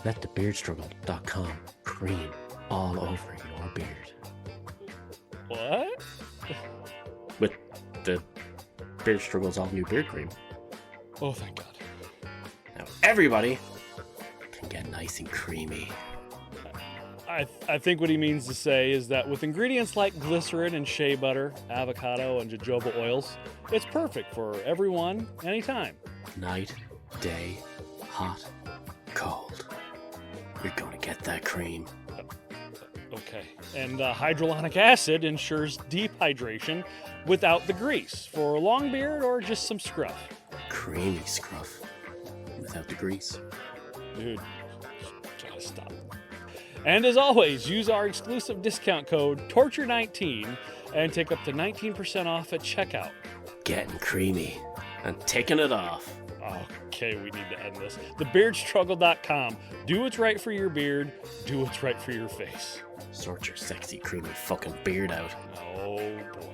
Let thebeardstruggle.com cream all over your beard. What? With the Beard Struggle's all new beard cream. Oh, thank God. Now everybody can get nice and creamy. I think what he means to say is that with ingredients like glycerin and shea butter, avocado, and jojoba oils, it's perfect for everyone, anytime. Night, day, hot, cold. You're gonna get that cream. Okay. And hydrolonic acid ensures deep hydration without the grease for a long beard or just some scruff. Creamy scruff without the grease. Dude, gotta stop. And as always, use our exclusive discount code TORTURE19 and take up to 19% off at checkout. Getting creamy and taking it off. Okay, we need to end this. TheBeardStruggle.com. Do what's right for your beard. Do what's right for your face. Sort your sexy, creamy fucking beard out. Oh, boy.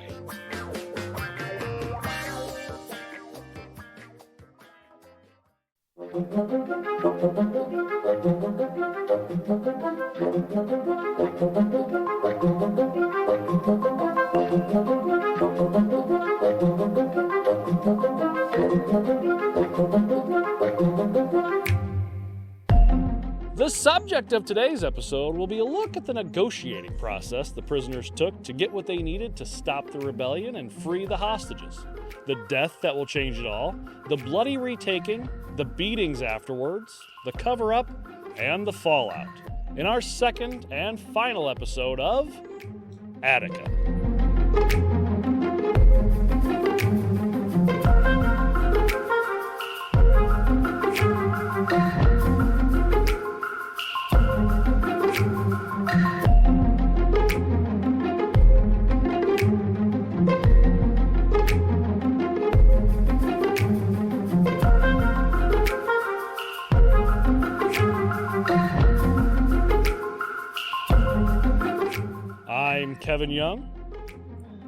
The subject of today's episode will be a look at the negotiating process the prisoners took to get what they needed to stop the rebellion and free the hostages. The death that will change it all, the bloody retaking, the beatings afterwards, the cover-up, and the fallout. In our second and final episode of Attica. I'm Kevin Young.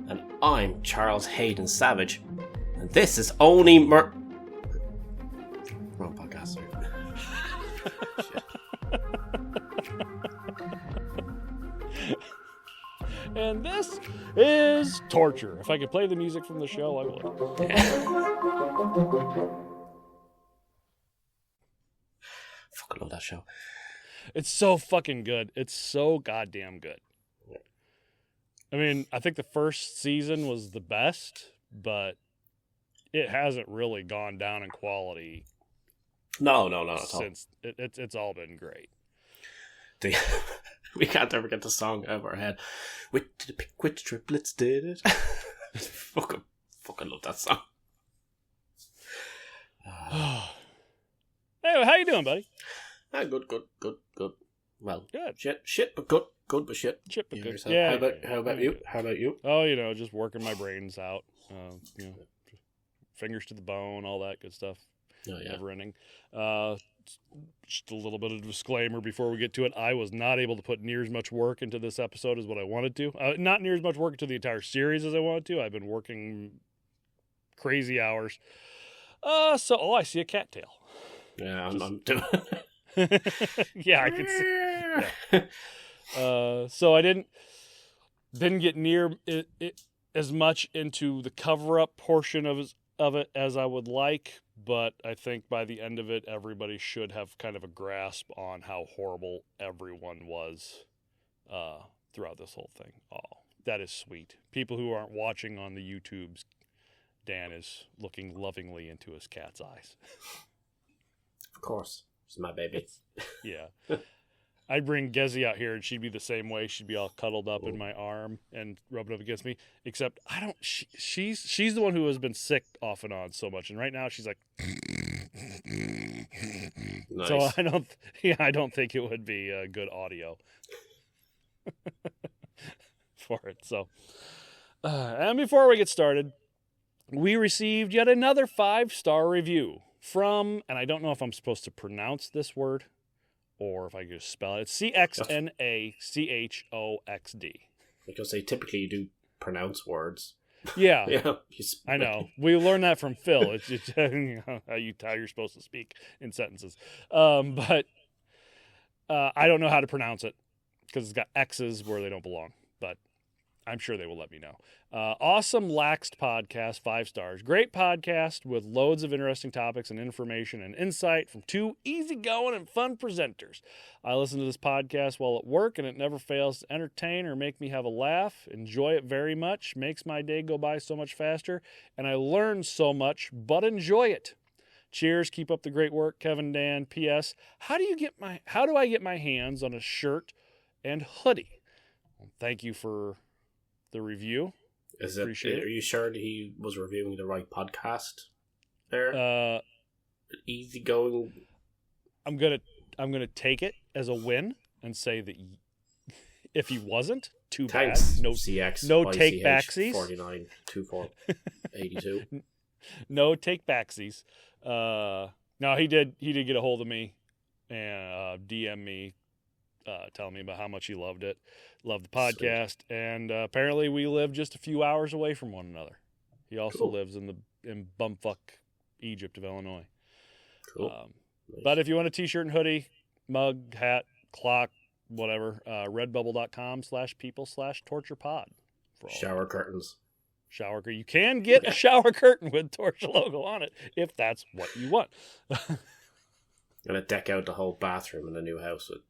And I'm Charles Hayden Savage. And this is only Wrong podcast, sorry. Shit. And this is Torture. If I could play the music from the show, I would. Fucking love that show. It's so fucking good. It's so goddamn good. I mean, I think the first season was the best, but it hasn't really gone down in quality. No, since it's all been great. We can't ever get the song out of our head. Which triplets did it? fucking love that song. Anyway, how you doing, buddy? Good. Well, good. Shit, but good. Good, but shit. Shit, but good. Yeah. How about you? How about you? Oh, just working my brains out. Fingers to the bone, all that good stuff. Oh, yeah. Never ending. Just a little bit of disclaimer before we get to it. I was not able to put near as much work into this episode as what I wanted to. Not near as much work into the entire series as I wanted to. I've been working crazy hours. I see a cattail. Yeah, I'm doing. Yeah, I can see. Yeah. So I didn't get near it as much into the cover-up portion of it as I would like, but I think by the end of it, everybody should have kind of a grasp on how horrible everyone was throughout this whole thing. Oh, that is sweet. People who aren't watching on the YouTubes, Dan is looking lovingly into his cat's eyes. Of course. It's my baby. Yeah. I'd bring Gezi out here and she'd be the same way. She'd be all cuddled up in my arm and rubbing up against me. Except she's the one who has been sick off and on so much. And right now she's like, Nice. So I don't think it would be good audio for it. So, and before we get started, we received yet another 5-star review from, and I don't know if I'm supposed to pronounce this word or if I could just spell it. It's CXNACHOXD. Because typically you do pronounce words. Yeah, Yeah, I know. We learned that from Phil. It's just, how you're supposed to speak in sentences. But I don't know how to pronounce it because it's got X's where they don't belong, but I'm sure they will let me know. Awesome Laxed podcast, 5 stars. Great podcast with loads of interesting topics and information and insight from 2 easygoing and fun presenters. I listen to this podcast while at work, and it never fails to entertain or make me have a laugh. Enjoy it very much. Makes my day go by so much faster, and I learn so much, but enjoy it. Cheers. Keep up the great work, Kevin, Dan. P.S. How do I get my hands on a shirt and hoodie? Well, thank you for the review. Appreciate it. Are you sure that he was reviewing the right podcast there? Easygoing. I'm gonna take it as a win and say that if he wasn't, too Thanks, bad. No CX, no YCH, take backsies. 49 24 82. No take backsies. No, he did get a hold of me and DM me, telling me about how much he loved it, loved the podcast, and apparently we live just a few hours away from one another. He also lives in bumfuck Egypt of Illinois. Cool. Nice. But if you want a t-shirt and hoodie, mug, hat, clock, whatever, redbubble.com/people/torturepod. Shower curtains. Shower curtain. You can get a shower curtain with Torture logo on it if that's what you want. Gonna deck out the whole bathroom in the new house with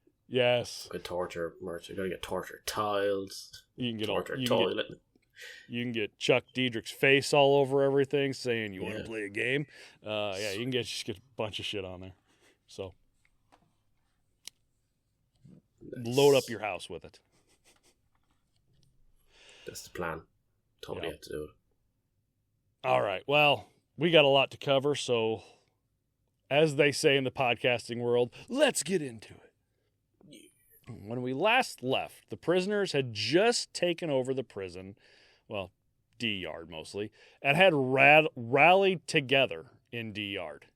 Torture merch. You're gonna get Torture tiles. You can get Torture toilet. You can get Chuck Diedrich's face all over everything, saying you want to play a game. You can just get a bunch of shit on there. So load up your house with it. That's the plan. Totally have to do it. All right. Well, we got a lot to cover, so as they say in the podcasting world, let's get into it. When we last left, the prisoners had just taken over the prison, well, D Yard mostly, and had rallied together in D Yard.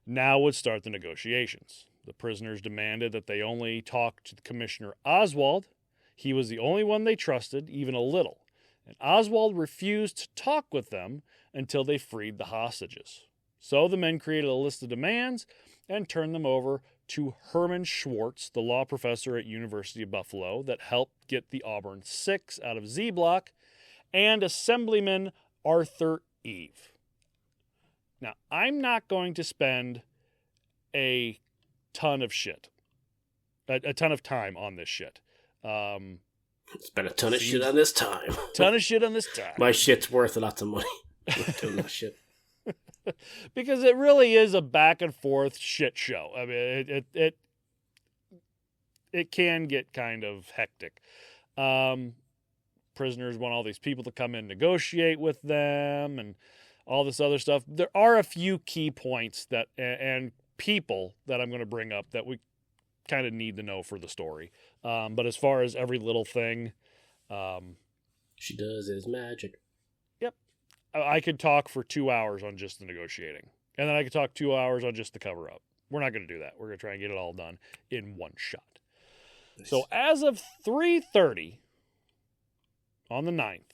Now would start the negotiations. The prisoners demanded that they only talk to the Commissioner Oswald. He was the only one they trusted, even a little. And Oswald refused to talk with them until they freed the hostages. So the men created a list of demands and turned them over to Herman Schwartz, the law professor at University of Buffalo that helped get the Auburn Six out of Z Block, and Assemblyman Arthur Eve. Now, I'm not going to spend a ton of time on this shit. Spend a ton of shit on this time. My shit's worth lots of money. I'm not doing that shit. Because it really is a back and forth shit show. I mean, it can get kind of hectic. Prisoners want all these people to come in and negotiate with them and all this other stuff. There are a few key points that and people that I'm going to bring up that we kind of need to know for the story. But as far as every little thing, she does is magic. Yep. I could talk for 2 hours on just the negotiating. And then I could talk 2 hours on just the cover up. We're not going to do that. We're going to try and get it all done in one shot. Nice. So as of 3:30 on the 9th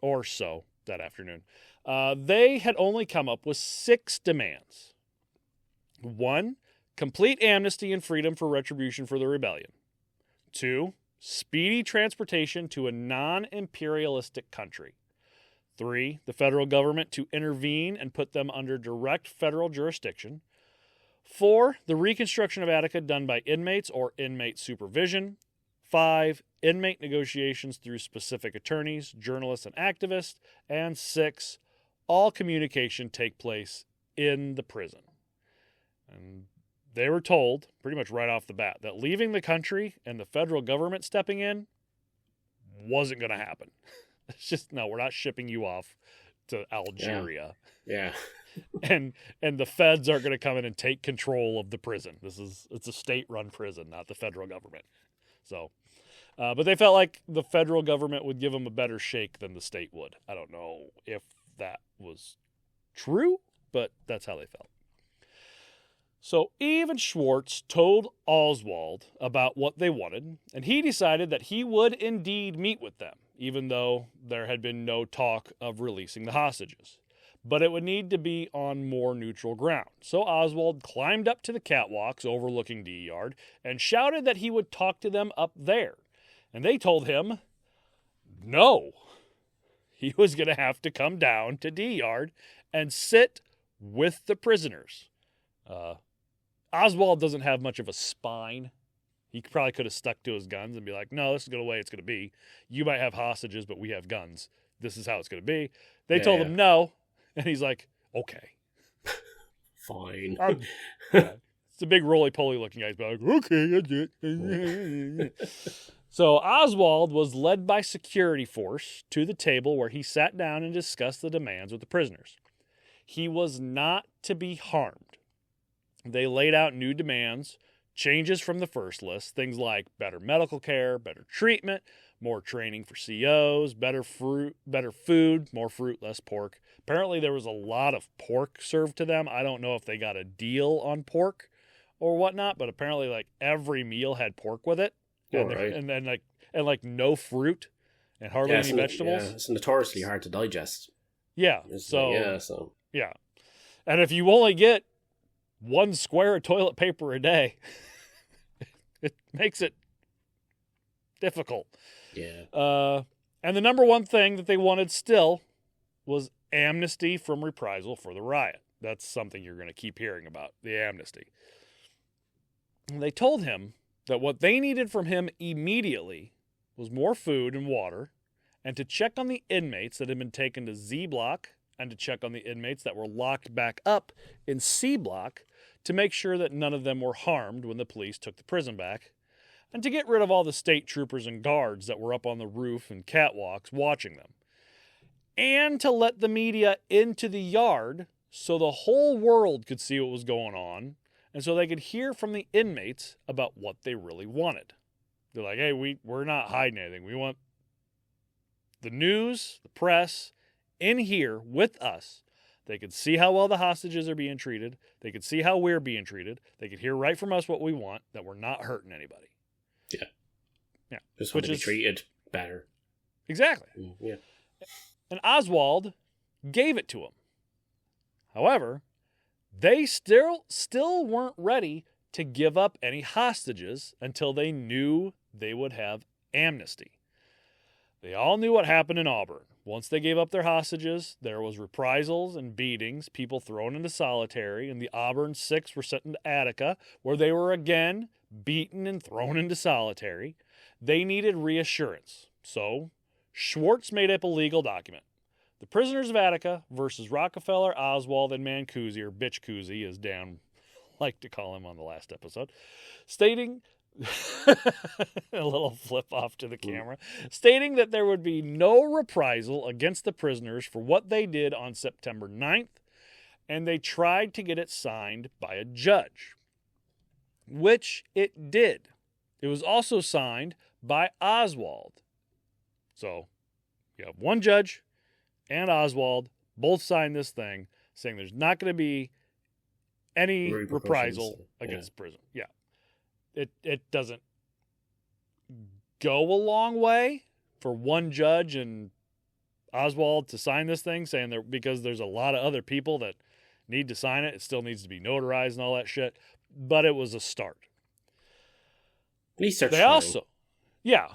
or so that afternoon, they had only come up with 6 demands. 1, complete amnesty and freedom for retribution for the rebellion. 2, speedy transportation to a non-imperialistic country. 3, the federal government to intervene and put them under direct federal jurisdiction. 4, the reconstruction of Attica done by inmates or inmate supervision. 5, inmate negotiations through specific attorneys, journalists, and activists. And 6, all communication take place in the prison. And they were told, pretty much right off the bat, that leaving the country and the federal government stepping in wasn't going to happen. It's just, no, we're not shipping you off to Algeria. Yeah. And the feds aren't going to come in and take control of the prison. It's a state-run prison, not the federal government. So, but they felt like the federal government would give them a better shake than the state would. I don't know if that was true, but that's how they felt. So Eve and Schwartz told Oswald about what they wanted, and he decided that he would indeed meet with them, even though there had been no talk of releasing the hostages. but it would need to be on more neutral ground. So Oswald climbed up to the catwalks overlooking D Yard and shouted that he would talk to them up there. And they told him no. He was going to have to come down to D Yard and sit with the prisoners. Oswald doesn't have much of a spine. He probably could have stuck to his guns and be like, no, this is the way it's going to be. You might have hostages, but we have guns. This is how it's going to be. They told him no, and he's like, okay. Fine. It's a big roly-poly looking guy. He's like, okay, that's it. So Oswald was led by security force to the table where he sat down and discussed the demands with the prisoners. He was not to be harmed. They laid out new demands, changes from the first list, things like better medical care, better treatment, more training for COs, better food, more fruit, less pork. Apparently there was a lot of pork served to them. I don't know if they got a deal on pork or whatnot, but apparently like every meal had pork with it. And then no fruit and hardly any vegetables. Yeah, it's notoriously hard to digest. Yeah. So. And if you only get 1 square of toilet paper a day, it makes it difficult. Yeah. And the number one thing that they wanted still was amnesty from reprisal for the riot. That's something you're going to keep hearing about, the amnesty. And they told him that what they needed from him immediately was more food and water, and to check on the inmates that had been taken to Z Block, and to check on the inmates that were locked back up in C Block to make sure that none of them were harmed when the police took the prison back, and to get rid of all the state troopers and guards that were up on the roof and catwalks watching them, and to let the media into the yard so the whole world could see what was going on, and so they could hear from the inmates about what they really wanted. They're like, hey, we're not hiding anything. We want the news, the press, in here with us. They could see how well the hostages are being treated. They could see how we're being treated. They could hear right from us what we want, that we're not hurting anybody. Yeah. Just want to be treated better. Exactly. Yeah. And Oswald gave it to him. However, they still weren't ready to give up any hostages until they knew they would have amnesty. They all knew what happened in Auburn. Once they gave up their hostages, there was reprisals and beatings, people thrown into solitary, and the Auburn Six were sent into Attica, where they were again beaten and thrown into solitary. They needed reassurance. So, Schwartz made up a legal document. The prisoners of Attica versus Rockefeller, Oswald, and Mancusi, or Bitch Cousy, as Dan liked to call him on the last episode, stating a little flip off to the camera, stating that there would be no reprisal against the prisoners for what they did on September 9th, and they tried to get it signed by a judge, which it did. It was also signed by Oswald. So, you have one judge and Oswald both signed this thing saying there's not going to be any reprisal against prison. Yeah. It doesn't go a long way for one judge and Oswald to sign this thing, saying that because there's a lot of other people that need to sign it. It still needs to be notarized and all that shit. But it was a start. At least they're trying. Also, yeah,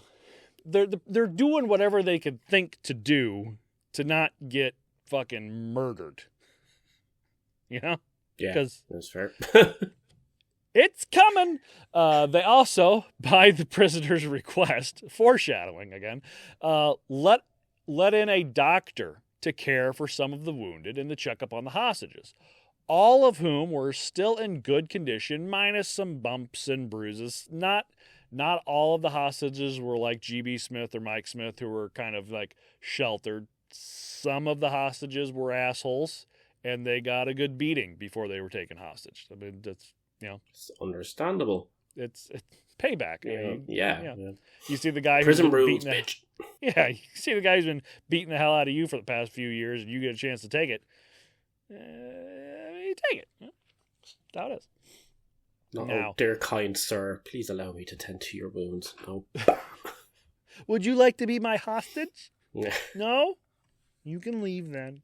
they're doing whatever they could think to do to not get fucking murdered. You know? Yeah, because that's fair. It's coming. They also, by the prisoner's request, foreshadowing again, let in a doctor to care for some of the wounded and to check up on the hostages, all of whom were still in good condition, minus some bumps and bruises. Not all of the hostages were like G.B. Smith or Mike Smith, who were kind of like sheltered. Some of the hostages were assholes, and they got a good beating before they were taken hostage. I mean, that's, you know, it's understandable. It's payback. Yeah. You see the guy prison rules, bitch. Yeah, you see the guy who's been beating the hell out of you for the past few years, and you get a chance to take it. You take it. That's how it is. Oh, dear kind sir, please allow me to tend to your wounds. Oh. Would you like to be my hostage? No? You can leave then.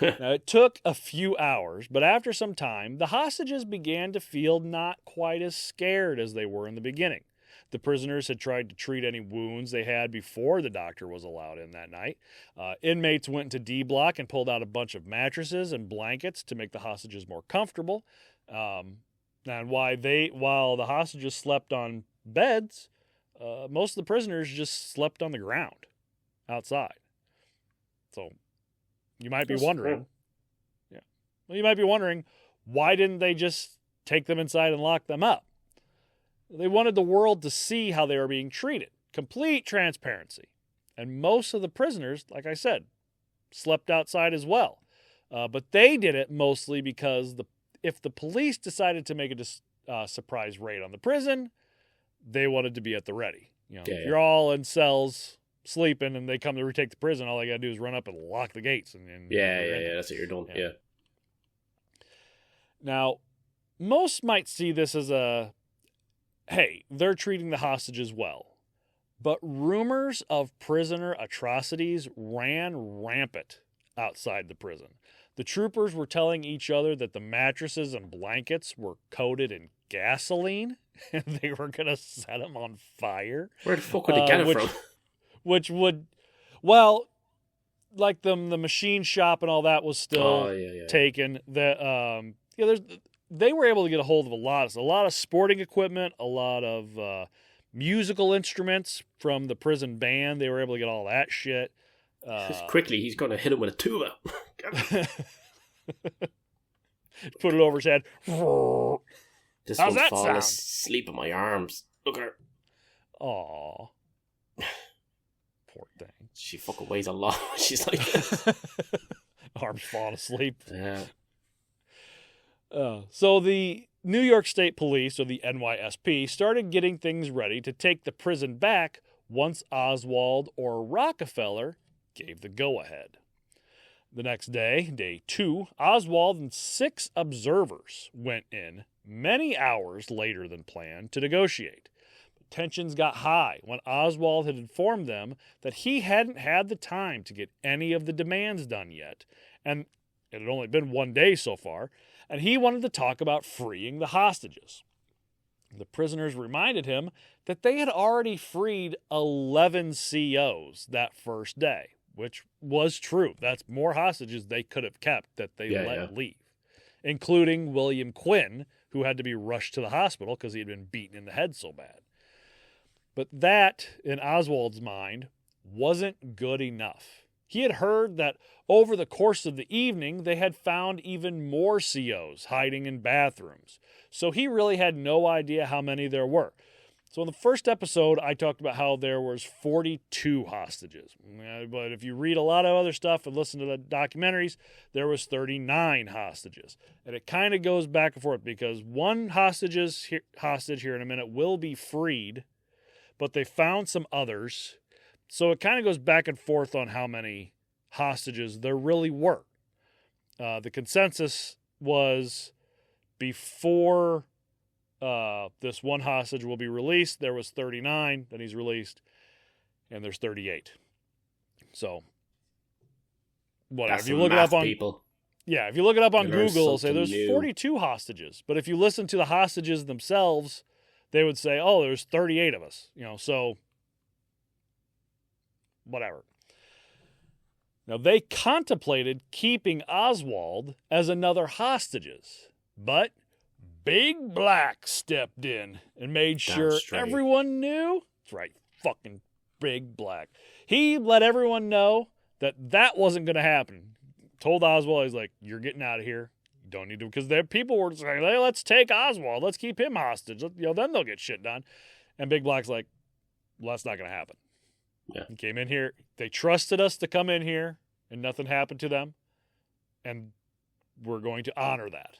Now, it took a few hours, but after some time, the hostages began to feel not quite as scared as they were in the beginning. The prisoners had tried to treat any wounds they had before the doctor was allowed in that night. Inmates went into D block and pulled out a bunch of mattresses and blankets to make the hostages more comfortable. And while the hostages slept on beds, most of the prisoners just slept on the ground outside. So you might be wondering, you might be wondering, why didn't they just take them inside and lock them up? They wanted the world to see how they were being treated. Complete transparency. And most of the prisoners, like I said, slept outside as well. But they did it mostly because if the police decided to make a surprise raid on the prison, they wanted to be at the ready. If you're all in cells sleeping and they come to retake the prison, all they got to do is run up and lock the gates. And that's what you're doing. Yeah. Now, most might see this as hey, they're treating the hostages well. But rumors of prisoner atrocities ran rampant outside the prison. The troopers were telling each other that the mattresses and blankets were coated in gasoline and they were going to set them on fire. Where the fuck would they get it from? Which would, well, like the machine shop and all that was still taken. They were able to get a hold of a lot of sporting equipment, a lot of musical instruments from the prison band. They were able to get all that shit. Quickly, he's going to hit him with a tuba. Put it over his head. This one's falling asleep in my arms. Look at her. Aww. Poor thing. She fucking weighs a lot. She's like this. Arms falling asleep. Yeah. So the New York State Police, or the NYSP, started getting things ready to take the prison back once Oswald or Rockefeller gave the go-ahead. The next day, day 2, Oswald and 6 observers went in many hours later than planned to negotiate. But tensions got high when Oswald had informed them that he hadn't had the time to get any of the demands done yet, and it had only been 1 day so far, and he wanted to talk about freeing the hostages. The prisoners reminded him that they had already freed 11 COs that first day, which was true. That's more hostages they could have kept that they let leave, including William Quinn, who had to be rushed to the hospital because he had been beaten in the head so bad. But that, in Oswald's mind, wasn't good enough. He had heard that over the course of the evening, they had found even more COs hiding in bathrooms. So he really had no idea how many there were. So in the first episode, I talked about how there was 42 hostages. But if you read a lot of other stuff and listen to the documentaries, there was 39 hostages. And it kind of goes back and forth because one hostage here in a minute will be freed, but they found some others. So it kind of goes back and forth on how many hostages there really were. The consensus was before this one hostage will be released, there was 39, then he's released, and there's 38. So, whatever. If you look it up on people. Yeah, if you look it up on Google, it'll say there's 42 hostages. But if you listen to the hostages themselves, they would say, oh, there's 38 of us. So whatever. Now, they contemplated keeping Oswald as another hostages, but Big Black stepped in and made sure everyone knew. That's right, fucking Big Black. He let everyone know that wasn't going to happen. Told Oswald, he's like, you're getting out of here. You don't need to, because people were saying, hey, let's take Oswald. Let's keep him hostage. Then they'll get shit done. And Big Black's like, well, that's not going to happen. Yeah. He came in here. They trusted us to come in here, and nothing happened to them. And we're going to honor that.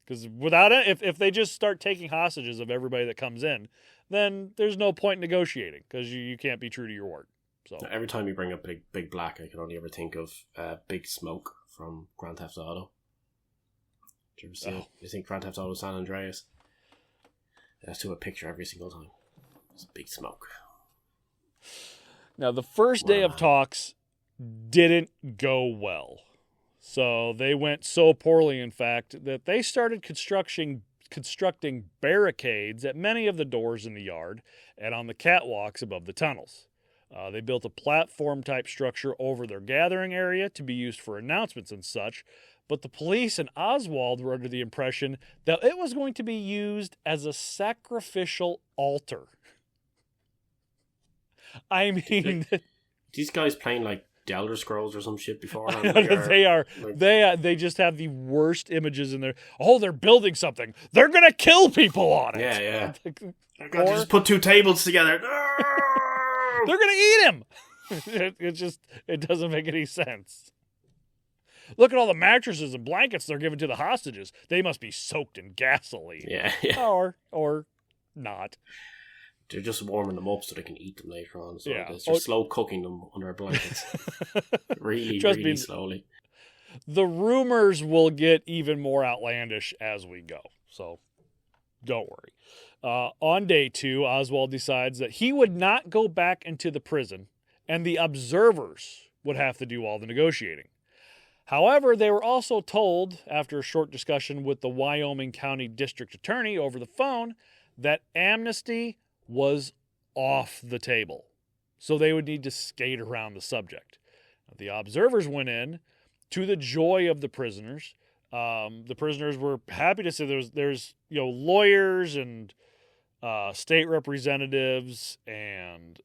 Because without it, if they just start taking hostages of everybody that comes in, then there's no point in negotiating because you can't be true to your word. So every time you bring up Big Black, I can only ever think of Big Smoke from Grand Theft Auto. Did you ever see it? You think Grand Theft Auto San Andreas? That's to a picture every single time. It's Big Smoke. Now, the first day of talks didn't go well. So they went so poorly, in fact, that they started constructing barricades at many of the doors in the yard and on the catwalks above the tunnels. They built a platform-type structure over their gathering area to be used for announcements and such, but the police and Oswald were under the impression that it was going to be used as a sacrificial altar. I mean... These guys playing, like, the Elder Scrolls or some shit before. They just have the worst images in there. Oh, they're building something. They're going to kill people on it. Yeah. Or, just put two tables together. They're going to eat him. It doesn't make any sense. Look at all the mattresses and blankets they're giving to the hostages. They must be soaked in gasoline. Yeah. Or not. They're just warming them up so they can eat them later on. So yeah. they're slow cooking them under blankets. really slowly. The rumors will get even more outlandish as we go. So don't worry. On day 2, Oswald decides that he would not go back into the prison and the observers would have to do all the negotiating. However, they were also told, after a short discussion with the Wyoming County District Attorney over the phone, that amnesty was off the table. So they would need to skate around the subject. The observers went in to the joy of the prisoners. The prisoners were happy to say there's lawyers and state representatives and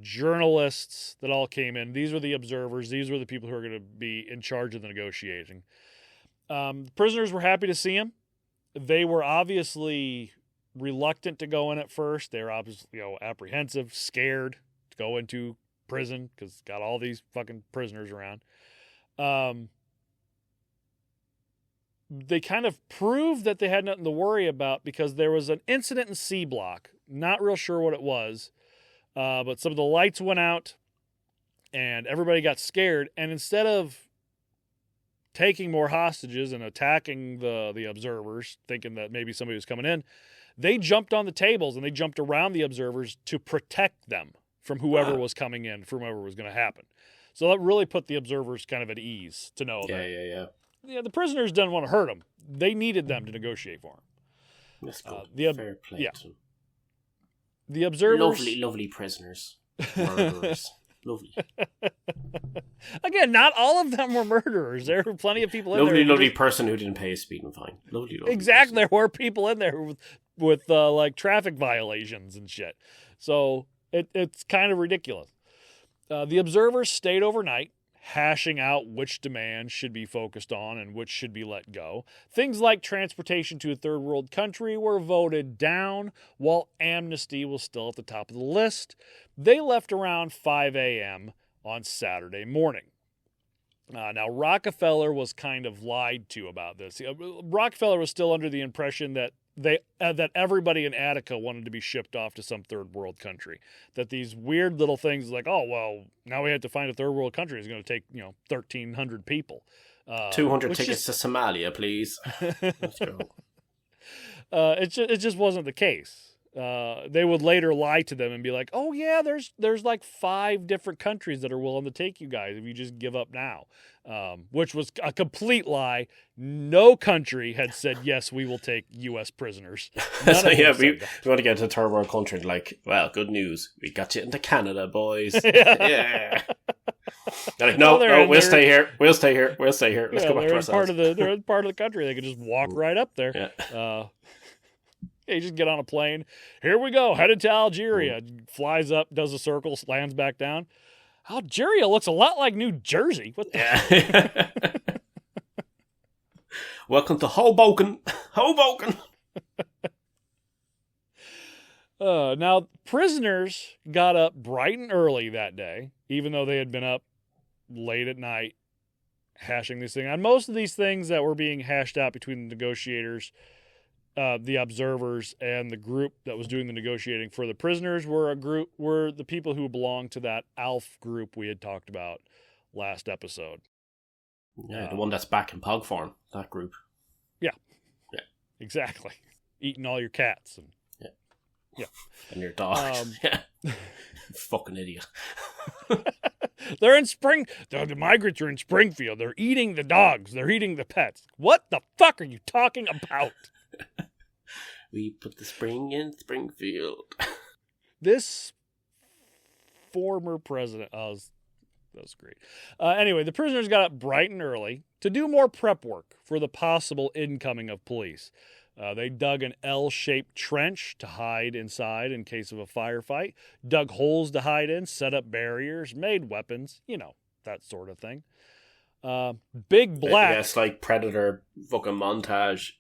journalists that all came in. These were the observers. These were the people who are going to be in charge of the negotiating. The prisoners were happy to see him. They were obviously reluctant to go in at first. They were obviously apprehensive, scared to go into prison because it's got all these fucking prisoners around. They kind of proved that they had nothing to worry about because there was an incident in C Block. Not real sure what it was, but some of the lights went out and everybody got scared. And instead of taking more hostages and attacking the observers, thinking that maybe somebody was coming in, they jumped on the tables and they jumped around the observers to protect them from whoever was coming in, from whoever was going to happen. So that really put the observers kind of at ease to know that. Yeah, the prisoners didn't want to hurt them. They needed them to negotiate for them. That's good. Fair play. Yeah. The observers... Lovely prisoners. Murderers. Lovely. Again, not all of them were murderers. There were plenty of people in there. Lovely person who didn't pay a speeding fine. Lovely exactly. Person. There were people in there with like traffic violations and shit. So it's kind of ridiculous. The observers stayed overnight, hashing out which demands should be focused on and which should be let go. Things like transportation to a third world country were voted down, while amnesty was still at the top of the list. They left around 5 a.m. on Saturday morning. Now, Rockefeller was kind of lied to about this. Rockefeller was still under the impression that that everybody in Attica wanted to be shipped off to some third world country. That these weird little things like, oh, well, now we have to find a third world country is going to take 1,300 people. 200 tickets to Somalia, please. Let's go. It just wasn't the case. They would later lie to them and be like, oh yeah, there's like 5 different countries that are willing to take you guys if you just give up now. Which was a complete lie. No country had said, yes, we will take U.S. prisoners. So yeah, we want to get to a third world country like, well, good news. We got you into Canada, boys. Yeah. They're like, no, we'll stay here. Let's go back to ourselves. They're part of the country. They could just walk right up there. Yeah. You just get on a plane. Here we go. Headed to Algeria. Flies up, does a circle, lands back down. Algeria looks a lot like New Jersey. What the yeah. Welcome to Hoboken. Now, prisoners got up bright and early that day, even though they had been up late at night hashing these things. And most of these things that were being hashed out between the negotiators, the observers, and the group that was doing the negotiating for the prisoners were the people who belonged to that ALF group we had talked about last episode. Yeah, the one that's back in pug form, that group. Yeah. Exactly. Eating all your cats. And your dogs. Yeah. Fucking idiot. They're in the migrants are in Springfield. They're eating the dogs. They're eating the pets. What the fuck are you talking about? We put the spring in Springfield. This former president, that was great. Anyway, the prisoners got up bright and early to do more prep work for the possible incoming of police. They dug an L-shaped trench to hide inside in case of a firefight, dug holes to hide in, set up barriers, made weapons, that sort of thing. Big Black... Yeah, it's like Predator fucking montage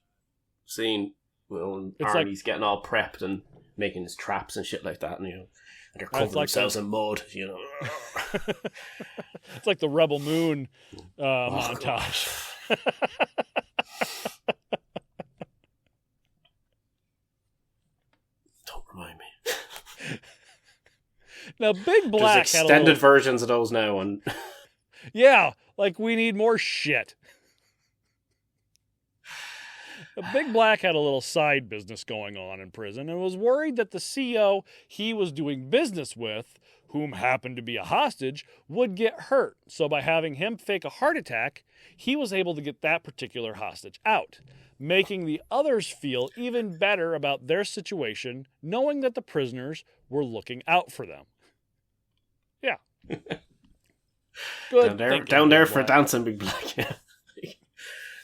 scene. When Arnie's getting all prepped and making his traps and shit like that, and they're covering themselves in mud, It's like the Rebel Moon montage. Don't remind me. Now, Big Black There's extended versions of those now, and yeah, like we need more shit. Big Black had a little side business going on in prison and was worried that the CO he was doing business with, whom happened to be a hostage, would get hurt. So by having him fake a heart attack, he was able to get that particular hostage out, making the others feel even better about their situation, knowing that the prisoners were looking out for them. Yeah. Good. Down there for dancing, Big Black. Yeah.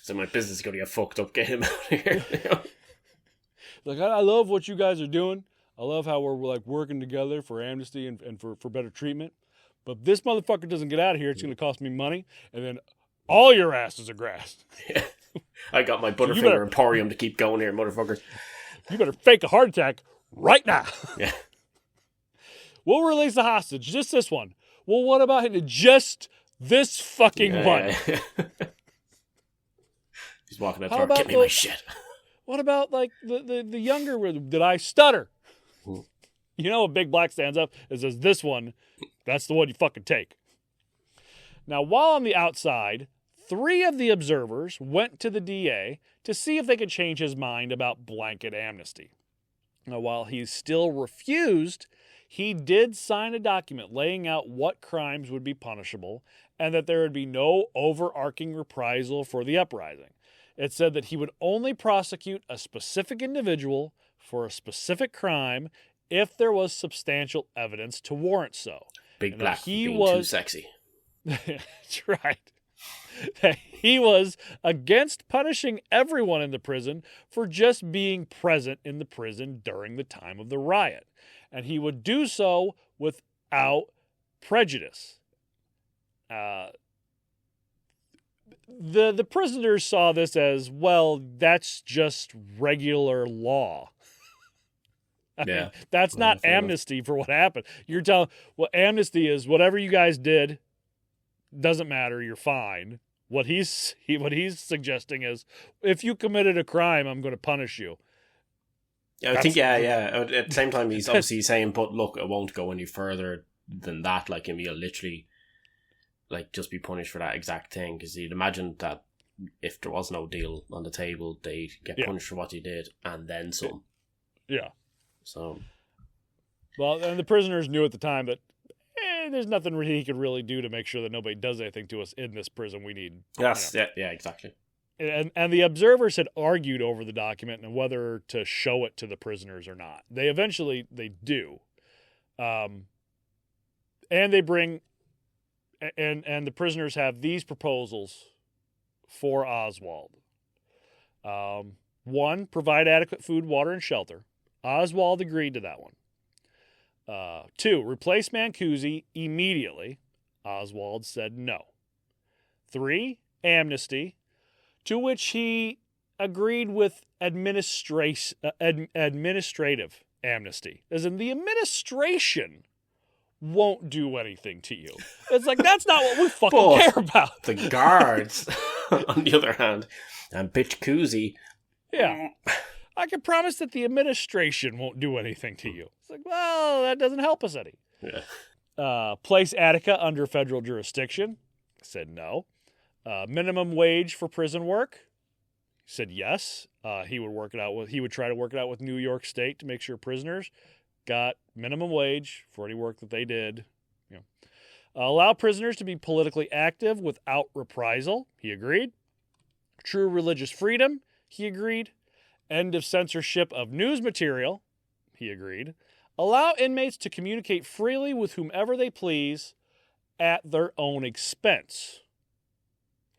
So my business is going to get fucked up. Get him out of here. Like, I love what you guys are doing. I love how we're like working together for amnesty and for better treatment. But if this motherfucker doesn't get out of here, it's going to cost me money. And then all your asses are grassed. Yeah. I got my Butterfinger Emporium to keep going here, motherfuckers. You better fake a heart attack right now. Yeah. We'll release the hostage. Just this one. Well, what about just this fucking one? Yeah. He's walking out the door. Give me my shit. What about like the younger? Did I stutter? A Big Black stands up and says, "This one, that's the one you fucking take." Now, while on the outside, 3 of the observers went to the DA to see if they could change his mind about blanket amnesty. Now, while he still refused, he did sign a document laying out what crimes would be punishable and that there would be no overarching reprisal for the uprising. It said that he would only prosecute a specific individual for a specific crime if there was substantial evidence to warrant so. Big Black being too sexy. That's right. He was against punishing everyone in the prison for just being present in the prison during the time of the riot. And he would do so without prejudice. The prisoners saw this as, well, that's just regular law. I mean, that's not amnesty for what happened. You're telling, amnesty is whatever you guys did, doesn't matter, you're fine. What he's suggesting is, if you committed a crime, I'm going to punish you. Yeah, I think, At the same time, he's obviously saying, but look, it won't go any further than that. Like, you'll literally, just be punished for that exact thing. Because you'd imagine that if there was no deal on the table, they'd get punished for what you did, and then some. Yeah. So. Well, and the prisoners knew at the time that there's nothing he could really do to make sure that nobody does anything to us in this prison. We need... Yes, yeah, exactly. And the observers had argued over the document and whether to show it to the prisoners or not. They do. And they bring... And the prisoners have these proposals for Oswald. 1, provide adequate food, water, and shelter. Oswald agreed to that one. 2, replace Mancusi immediately. Oswald said no. 3, amnesty, to which he agreed with administrative amnesty. As in, the administration won't do anything to you. It's like, that's not what we fucking care about. The guards, on the other hand, and bitch Cousy. Yeah. I can promise that the administration won't do anything to you. It's like, well, that doesn't help us any. Yeah. Place Attica under federal jurisdiction. Said no. Minimum wage for prison work. Said yes. He would try to work it out with New York State to make sure prisoners got minimum wage for any work that they did. Allow prisoners to be politically active without reprisal. He agreed. True religious freedom. He agreed. End of censorship of news material. He agreed. Allow inmates to communicate freely with whomever they please at their own expense.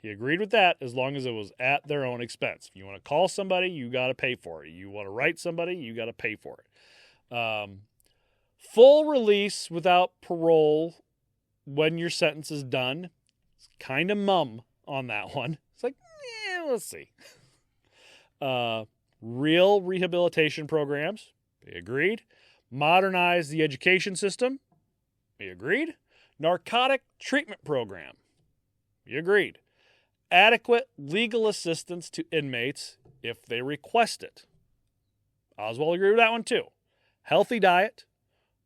He agreed with that as long as it was at their own expense. If you want to call somebody, you got to pay for it. You want to write somebody, you got to pay for it. Full release without parole when your sentence is done. It's kind of mum on that one. It's like, let's see. Real rehabilitation programs. They agreed. Modernize the education system. They agreed. Narcotic treatment program. He agreed. Adequate legal assistance to inmates if they request it. Oswald agreed with that one too. Healthy diet.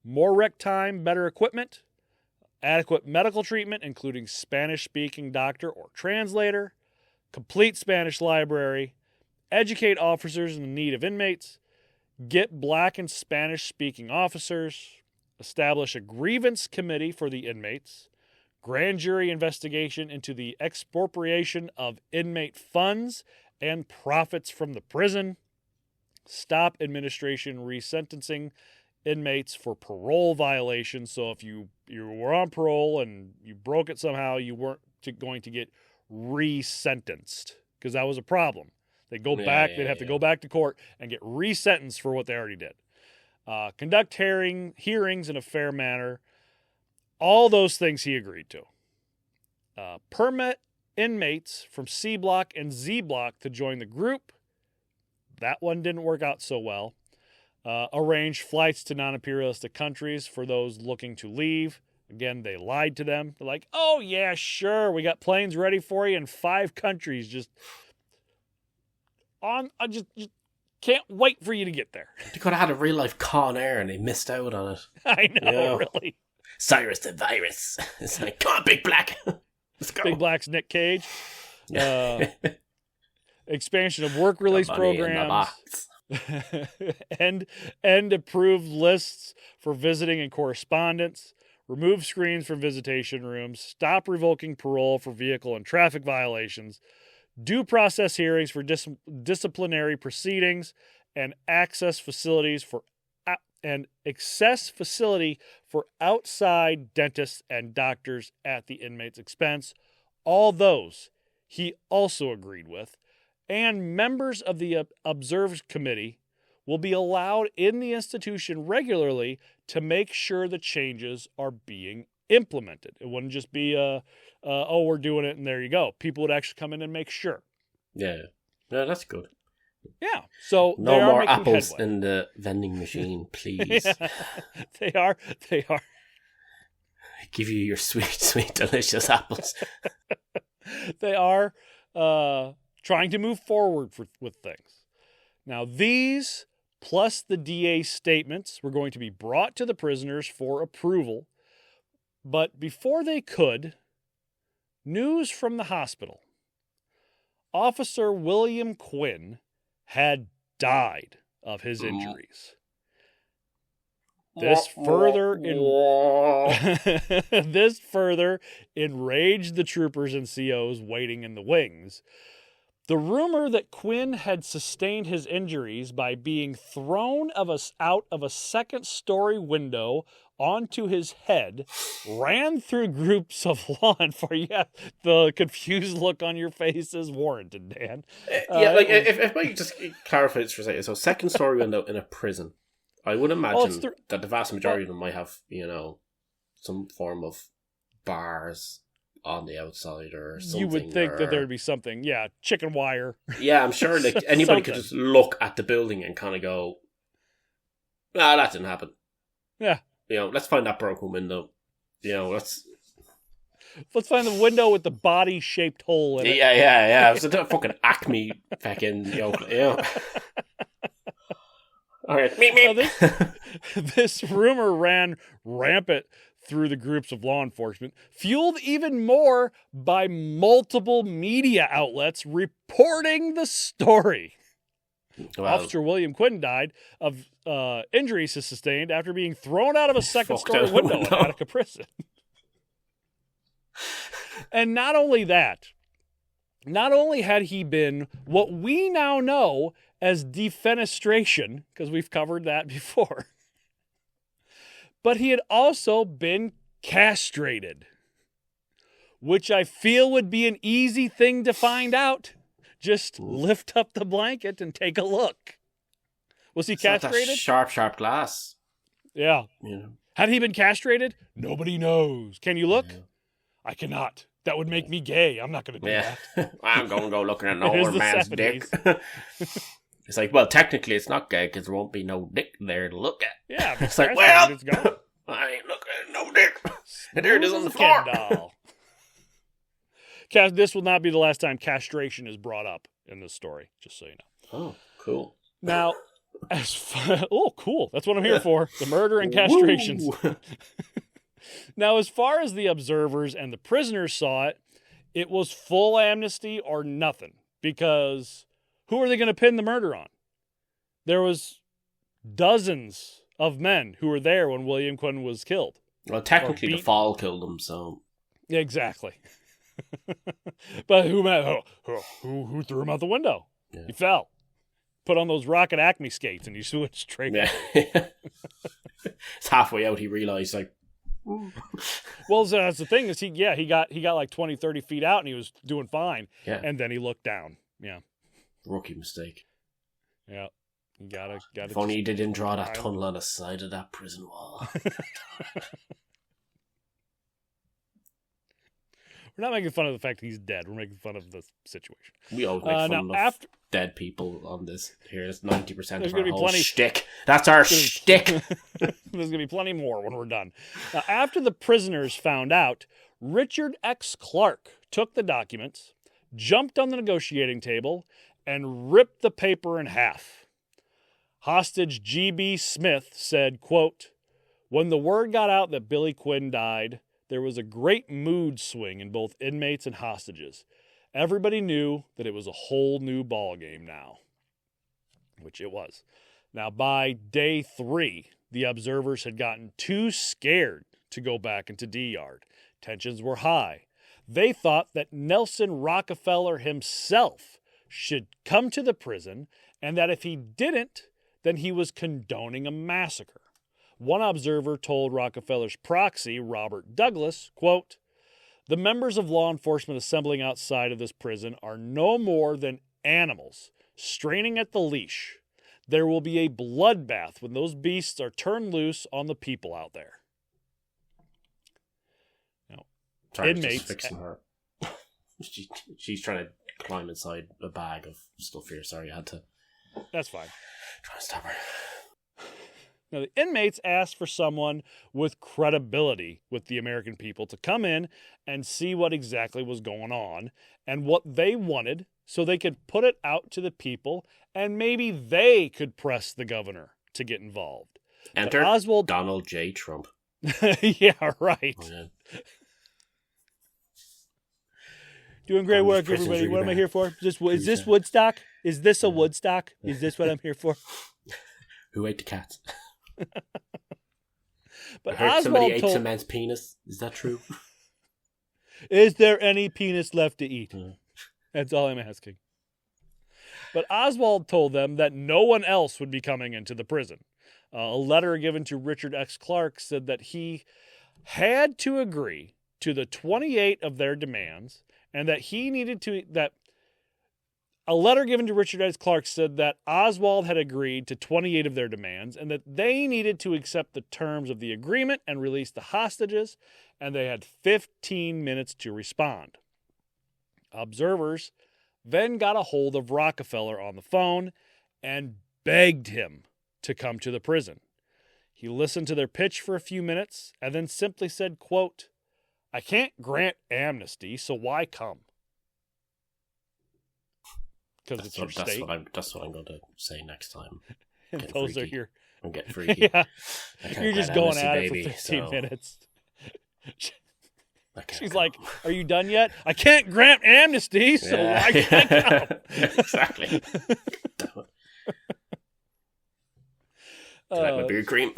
More rec time, better equipment. Adequate medical treatment, including Spanish-speaking doctor or translator. Complete Spanish library. Educate officers in the need of inmates. Get Black and Spanish-speaking officers. Establish a grievance committee for the inmates. Grand jury investigation into the expropriation of inmate funds and profits from the prison. Stop administration resentencing inmates for parole violations. So if you were on parole and you broke it somehow, you weren't going to get resentenced, because that was a problem. They'd go back, they'd have to go back to court and get resentenced for what they already did. Conduct hearings in a fair manner. All those things he agreed to. Permit inmates from C Block and Z Block to join the group. That one didn't work out so well. Arrange flights to non-imperialistic countries for those looking to leave. Again, they lied to them. They're like, oh, yeah, sure, we got planes ready for you in 5 countries. I just can't wait for you to get there. They could have had a real-life Con Air and they missed out on it. I know, really. Cyrus the Virus. It's like, come on, Big Black. Let's go. Big Black's Nick Cage. Expansion of work release programs. and approved lists for visiting and correspondence. Remove screens from visitation rooms. Stop revoking parole for vehicle and traffic violations. Due process hearings for disciplinary proceedings, and access facility for outside dentists and doctors at the inmate's expense. All those he also agreed with, and members of the Observed Committee will be allowed in the institution regularly to make sure the changes are being implemented. It wouldn't just be we're doing it and there you go. People would actually come in and make sure. Yeah. No, that's good. Yeah. So no more apples in the vending machine, please. Yeah, they are. Give you your sweet, delicious apples. They are trying to move forward with things. Now, these plus the DA's statements were going to be brought to the prisoners for approval. But before they could, news from the hospital. Officer William Quinn had died of his injuries. This further enraged the troopers and COs waiting in the wings. The rumor that Quinn had sustained his injuries by being thrown out of a second-story window onto his head ran through groups of law enforcement. Yeah, the confused look on your face is warranted, Dan. If I could just clarify this for a second. So, second-story window in a prison. I would imagine that the vast majority of them might have, some form of bars on the outside or something. You would think that there would be something, chicken wire. Yeah, I'm sure that anybody could just look at the building and kind of go, that didn't happen. Yeah. Let's find that broken window. Let's find the window with the body-shaped hole in it. Yeah. It was a fucking Acme fucking, All right, meet. This rumor ran rampant through the groups of law enforcement, fueled even more by multiple media outlets reporting the story. Well, Officer William Quinn died of injuries he sustained after being thrown out of a second-story window at Attica Prison. And not only that, not only had he been what we now know as defenestration, because we've covered that before, but he had also been castrated, which I feel would be an easy thing to find out. Just lift up the blanket and take a look. Was he castrated? Sharp glass. Yeah. Had he been castrated? Nobody knows. Can you look? Yeah. I cannot. That would make me gay. I'm not going to do that. I'm going to go looking at no old man's 70s. dick. It's like, well, technically it's not gay because there won't be no dick there to look at. Yeah. It's like, well, it's gone. I ain't looking at no dick. And there it is on the floor. This will not be the last time castration is brought up in this story, just so you know. Oh, cool. Now, cool. That's what I'm here for. The murder and castrations. Now, as far as the observers and the prisoners saw it, it was full amnesty or nothing. Because who are they going to pin the murder on? There was dozens of men who were there when William Quinn was killed. Well, technically the fall killed him, so... Exactly. But who threw him out the window? Yeah. He fell. Put on those Rocket Acme skates and he switched straight. Yeah. It's halfway out he realized, like... Well, so that's the thing is he got like 20, 30 feet out and he was doing fine. Yeah. And then he looked down. Yeah. Rookie mistake. Yeah. You gotta if only he didn't draw that tunnel on the side of that prison wall. We're not making fun of the fact that he's dead. We're making fun of the situation. We always make fun of dead people on this. Here's 90% of our whole shtick. That's our shtick. There's going to be plenty more when we're done. Now, after the prisoners found out, Richard X. Clark took the documents, jumped on the negotiating table, and ripped the paper in half. Hostage G.B. Smith said, quote, "When the word got out that Billy Quinn died, there was a great mood swing in both inmates and hostages. Everybody knew that it was a whole new ballgame now," which it was. Now, by day 3, the observers had gotten too scared to go back into D Yard. Tensions were high. They thought that Nelson Rockefeller himself should come to the prison, and that if he didn't, then he was condoning a massacre. One observer told Rockefeller's proxy, Robert Douglas, quote, "The members of law enforcement assembling outside of this prison are no more than animals straining at the leash. There will be a bloodbath when those beasts are turned loose on the people out there." Now, sorry, inmates just fixing her. She's trying to climb inside a bag of stuff here. Sorry, I had to. That's fine. Try and stop her. Now, the inmates asked for someone with credibility with the American people to come in and see what exactly was going on and what they wanted so they could put it out to the people and maybe they could press the governor to get involved. Enter Donald J. Trump. Yeah, right. Oh, yeah. Doing great work, everybody. What am I here for? Is this Woodstock? Is this a Woodstock? Is this what I'm here for? Who ate the cats? But I heard somebody ate some man's penis. Is that true? Is there any penis left to eat? That's all I'm asking. But Oswald told them that no one else would be coming into the prison. A letter given to Richard X. Clark said that he had to agree to the 28 of their demands, and that he needed to... A letter given to Richard X. Clark said that Oswald had agreed to 28 of their demands and that they needed to accept the terms of the agreement and release the hostages, and they had 15 minutes to respond. Observers then got a hold of Rockefeller on the phone and begged him to come to the prison. He listened to their pitch for a few minutes and then simply said, quote, "I can't grant amnesty, so why come?" Because it's your state. That's what I'm going to say next time. And those freaky. Are your... I'm getting freaky. Yeah. You're just going at it for 15 minutes. She's like, "Are you done yet?" "I can't grant amnesty, so I can't come." Exactly. Can I have my beard cream?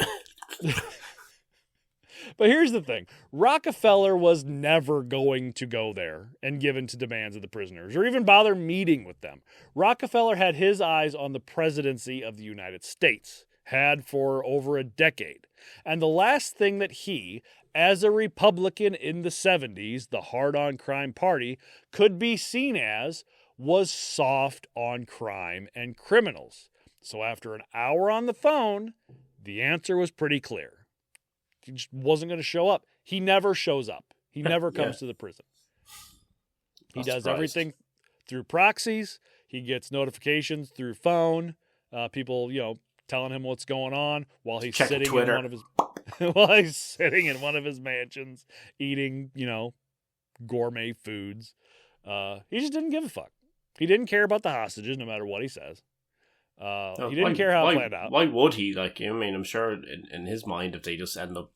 But here's the thing. Rockefeller was never going to go there and give in to demands of the prisoners or even bother meeting with them. Rockefeller had his eyes on the presidency of the United States, had for over a decade. And the last thing that he, as a Republican in the 70s, the hard-on-crime party, could be seen as was soft on crime and criminals. So after an hour on the phone, the answer was pretty clear. He just wasn't going to show up. He never shows up. He never comes to the prison. He does everything through proxies. He gets notifications through phone. People, telling him what's going on while he's sitting in one of his mansions eating, gourmet foods. He just didn't give a fuck. He didn't care about the hostages, no matter what he says. He didn't care how it played out. Why would he? I'm sure in his mind, if they just end up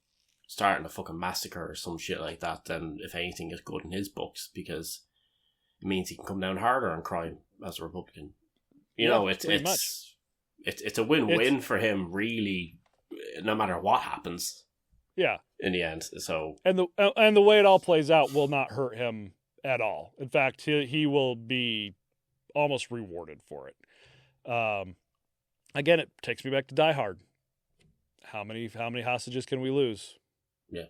starting a fucking massacre or some shit like that, then if anything is good in his books, because it means he can come down harder on crime as a Republican. It's a win-win for him, really, no matter what happens. Yeah. In the end, so and the way it all plays out will not hurt him at all. In fact, he will be almost rewarded for it. Again, it takes me back to Die Hard. How many hostages can we lose? Yeah.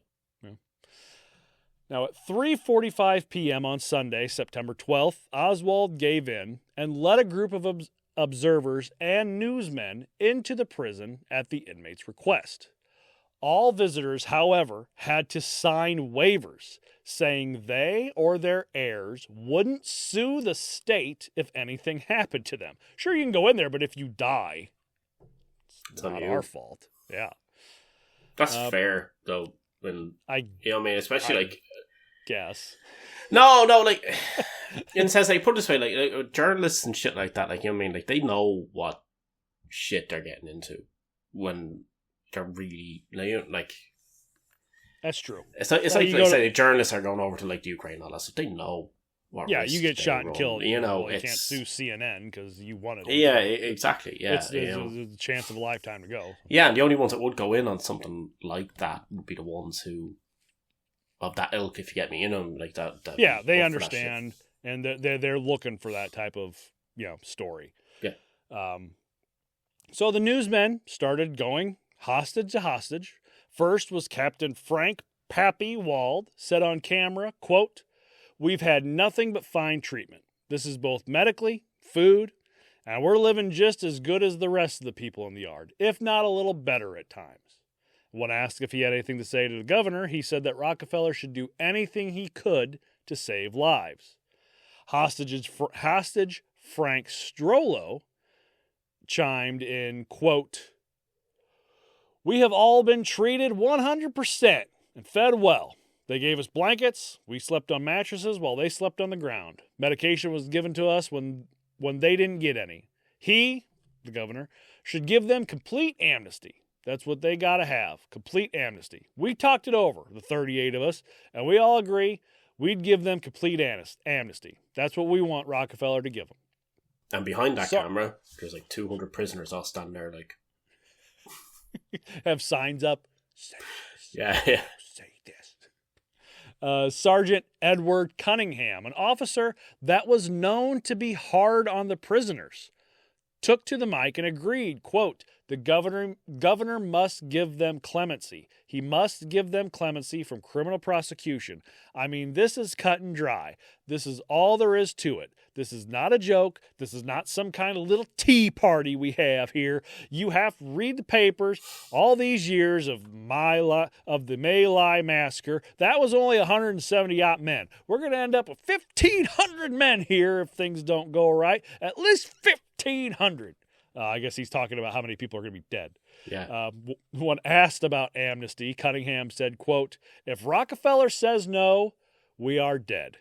Now, at 3:45 p.m. on Sunday, September 12th, Oswald gave in and led a group of observers and newsmen into the prison at the inmates' request. All visitors, however, had to sign waivers saying they or their heirs wouldn't sue the state if anything happened to them. Sure, you can go in there, but if you die, it's not our fault. Yeah. That's fair, though. Especially guess. No, in a sense, put it this way, journalists and shit like that, they know what shit they're getting into when they're really, That's true. It's like journalists are going over to, the Ukraine and all that stuff. They know what you get shot and killed. You can't sue CNN because you wanted it. Yeah, exactly. Yeah, it's a chance of a lifetime to go. Yeah, and the only ones that would go in on something like that would be the ones who, of that ilk, if you get me, that yeah, they understand, and they're looking for that type of story. Yeah. So the newsmen started going hostage to hostage. First was Captain Frank Pappy Wald, said on camera, quote, "We've had nothing but fine treatment. This is both medically, food, and we're living just as good as the rest of the people in the yard, if not a little better at times." When asked if he had anything to say to the governor, he said that Rockefeller should do anything he could to save lives. Hostage Frank Strollo chimed in, quote, "We have all been treated 100% and fed well. They gave us blankets. We slept on mattresses while they slept on the ground. Medication was given to us when they didn't get any. He, the governor, should give them complete amnesty. That's what they got to have, complete amnesty. We talked it over, the 38 of us, and we all agree we'd give them complete amnesty. That's what we want Rockefeller to give them." And behind that camera, there's 200 prisoners all standing there have signs up. Say this. Yeah. Say this. Sergeant Edward Cunningham, an officer that was known to be hard on the prisoners, took to the mic and agreed, quote, "The governor must give them clemency. He must give them clemency from criminal prosecution. This is cut and dry. This is all there is to it. This is not a joke. This is not some kind of little tea party we have here. You have to read the papers. All these years of the My Lai massacre, that was only 170-odd men. We're going to end up with 1,500 men here if things don't go right. At least 1,500. I guess he's talking about how many people are going to be dead. Yeah. When asked about amnesty, Cunningham said, quote, "If Rockefeller says no, we are dead."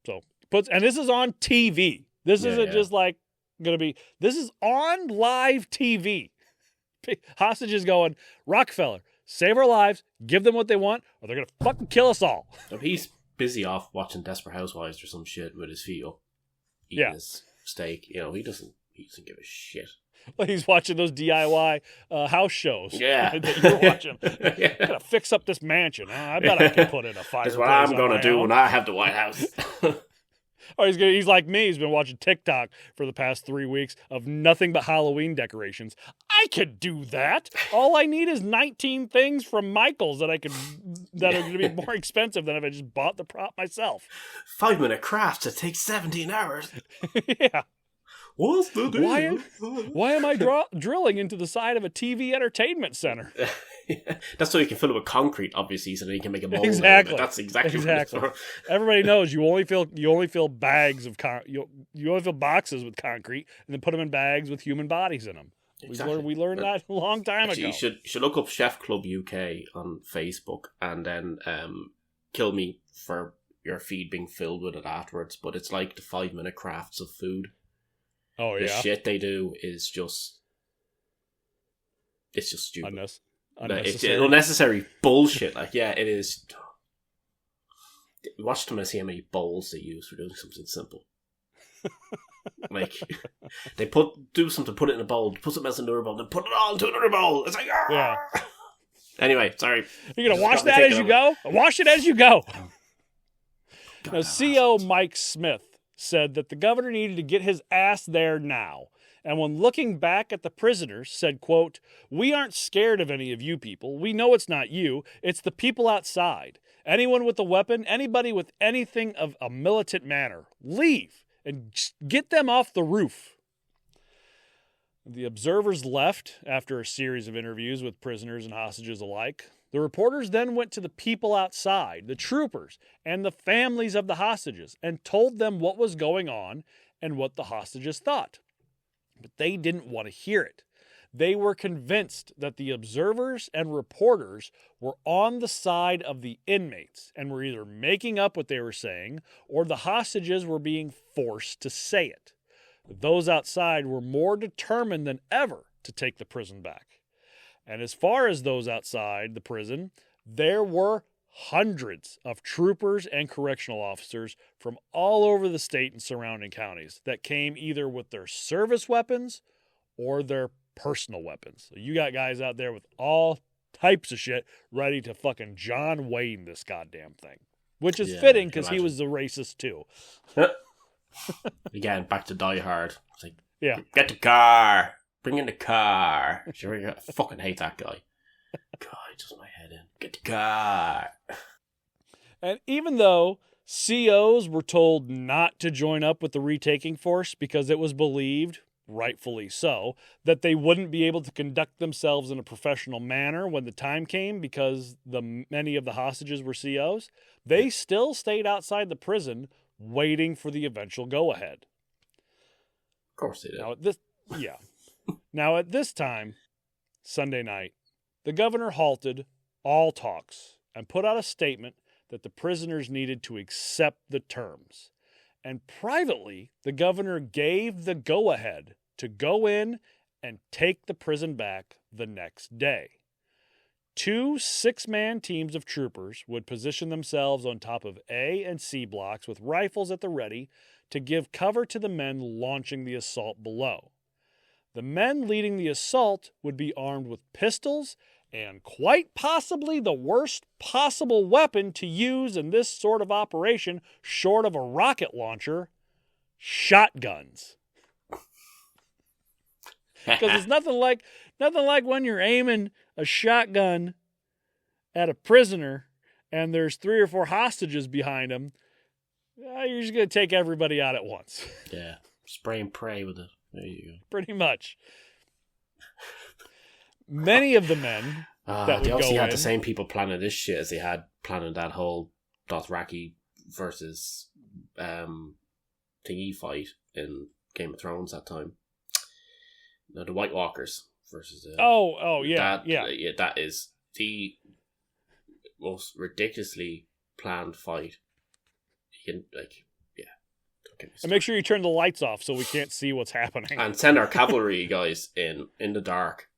So, and this is on TV. This isn't just going to be, this is on live TV. Hostages going, "Rockefeller, save our lives, give them what they want, or they're going to fucking kill us all." So he's busy off watching Desperate Housewives or some shit with his feet up, eating his steak. He doesn't give a shit. Like he's watching those DIY house shows. Yeah. That you're watching. Gotta fix up this mansion. I bet I can put in a fireplace. That's what I'm going to do when I have the White House. Or he's like me. He's been watching TikTok for the past 3 weeks of nothing but Halloween decorations. I could do that. All I need is 19 things from Michaels that are going to be more expensive than if I just bought the prop myself. 5-minute crafts that take 17 hours. Yeah. What's the deal? Why am I drilling into the side of a TV entertainment center? That's so you can fill it with concrete, obviously, so that you can make a mold. Exactly. That's exactly. What it's for. Everybody knows you only fill bags of you only fill boxes with concrete, and then put them in bags with human bodies in them. Exactly. We learned that a long time ago. You should look up Chef Club UK on Facebook and then kill me for your feed being filled with it afterwards. But it's like the 5-minute crafts of food. Oh yeah. The shit they do is just stupid. It's unnecessary bullshit. Like, yeah, it is. Watch them and see how many bowls they use for doing something simple. Like, they put it in a bowl, put something else in another bowl, then put it all into another bowl. It's like, yeah. Anyway, sorry. You're gonna wash that as you go. Wash it as you go. Now, CO Mike Smith said that the governor needed to get his ass there now. And when looking back at the prisoners, said, quote, "We aren't scared of any of you people. We know it's not you. It's the people outside. Anyone with a weapon, anybody with anything of a militant manner, leave and just get them off the roof." The observers left after a series of interviews with prisoners and hostages alike. The reporters then went to the people outside, the troopers, and the families of the hostages, and told them what was going on and what the hostages thought. But they didn't want to hear it. They were convinced that the observers and reporters were on the side of the inmates and were either making up what they were saying or the hostages were being forced to say it. Those outside were more determined than ever to take the prison back. And as far as those outside the prison, there were hundreds of troopers and correctional officers from all over the state and surrounding counties that came either with their service weapons or their personal weapons. So you got guys out there with all types of shit ready to fucking John Wayne this goddamn thing. Which is fitting because he was the racist too. Again, back to Die Hard. It's like, yeah. Get the car. Bring in the car. Sure, I fucking hate that guy. God, it does my head in. Get the car. And even though COs were told not to join up with the retaking force because it was believed, rightfully so, that they wouldn't be able to conduct themselves in a professional manner when the time came because many of the hostages were COs, they still stayed outside the prison waiting for the eventual go-ahead. Of course they did. Now at this time, Sunday night, the governor halted all talks and put out a statement that the prisoners needed to accept the terms. And privately, the governor gave the go-ahead to go in and take the prison back the next day. 2 6-man teams of troopers would position themselves on top of A and C blocks with rifles at the ready to give cover to the men launching the assault below. The men leading the assault would be armed with pistols and quite possibly the worst possible weapon to use in this sort of operation, short of a rocket launcher, shotguns. Because it's nothing like when you're aiming a shotgun at a prisoner and there's 3 or 4 hostages behind him. You're just going to take everybody out at once. Yeah, spray and pray with it. There you go. Pretty much. Many of the men that would they obviously go had in, the same people planning this shit as they had planning that whole Dothraki versus thingy fight in Game of Thrones that time. No, the White Walkers versus that is the most ridiculously planned fight. You can and make sure you turn the lights off so we can't see what's happening. And send our cavalry guys in the dark.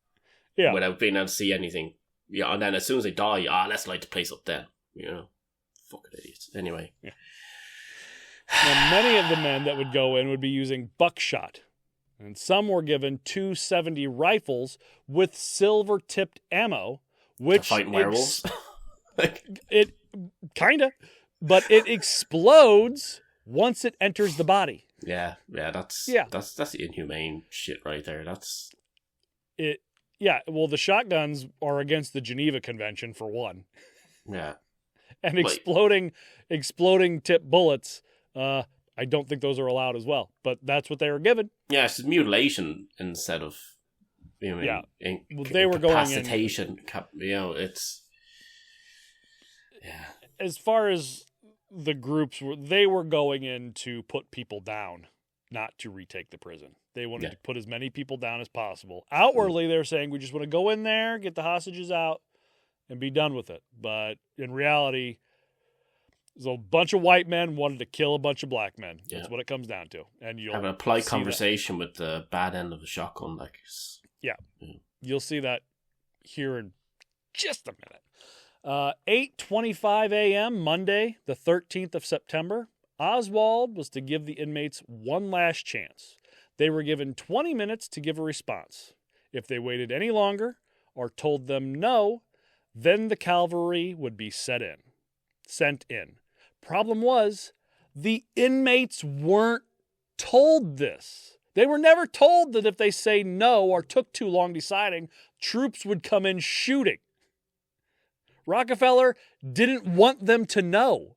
Yeah. Without being able to see anything. Yeah, and then as soon as they die, let's light the place up then. You know? Fucking idiots. Anyway. Yeah. Now, many of the men that would go in would be using buckshot, And some were given 270 rifles with silver-tipped ammo, which fighting werewolves. It kind of, but it explodes once it enters the body. That's inhumane shit right there. That's it. Yeah, well, the shotguns are against the Geneva Convention for one. Yeah, and exploding tip bullets. I don't think those are allowed as well, but that's what they were given. Yeah, it's mutilation instead of, they were going in. It's As far as the groups they were going in to put people down, not to retake the prison. They wanted to put as many people down as possible. Outwardly, they're saying we just want to go in there, get the hostages out, and be done with it. But in reality, a bunch of white men wanted to kill a bunch of black men. That's what it comes down to. And you'll have a polite conversation with the bad end of the shotgun. You'll see that here in just a minute. 8:25 a.m. Monday, the 13th of September, Oswald was to give the inmates one last chance. They were given 20 minutes to give a response. If they waited any longer or told them no, then the cavalry would be sent in. Problem was, the inmates weren't told this. They were never told that if they say no or took too long deciding, troops would come in shooting. Rockefeller didn't want them to know.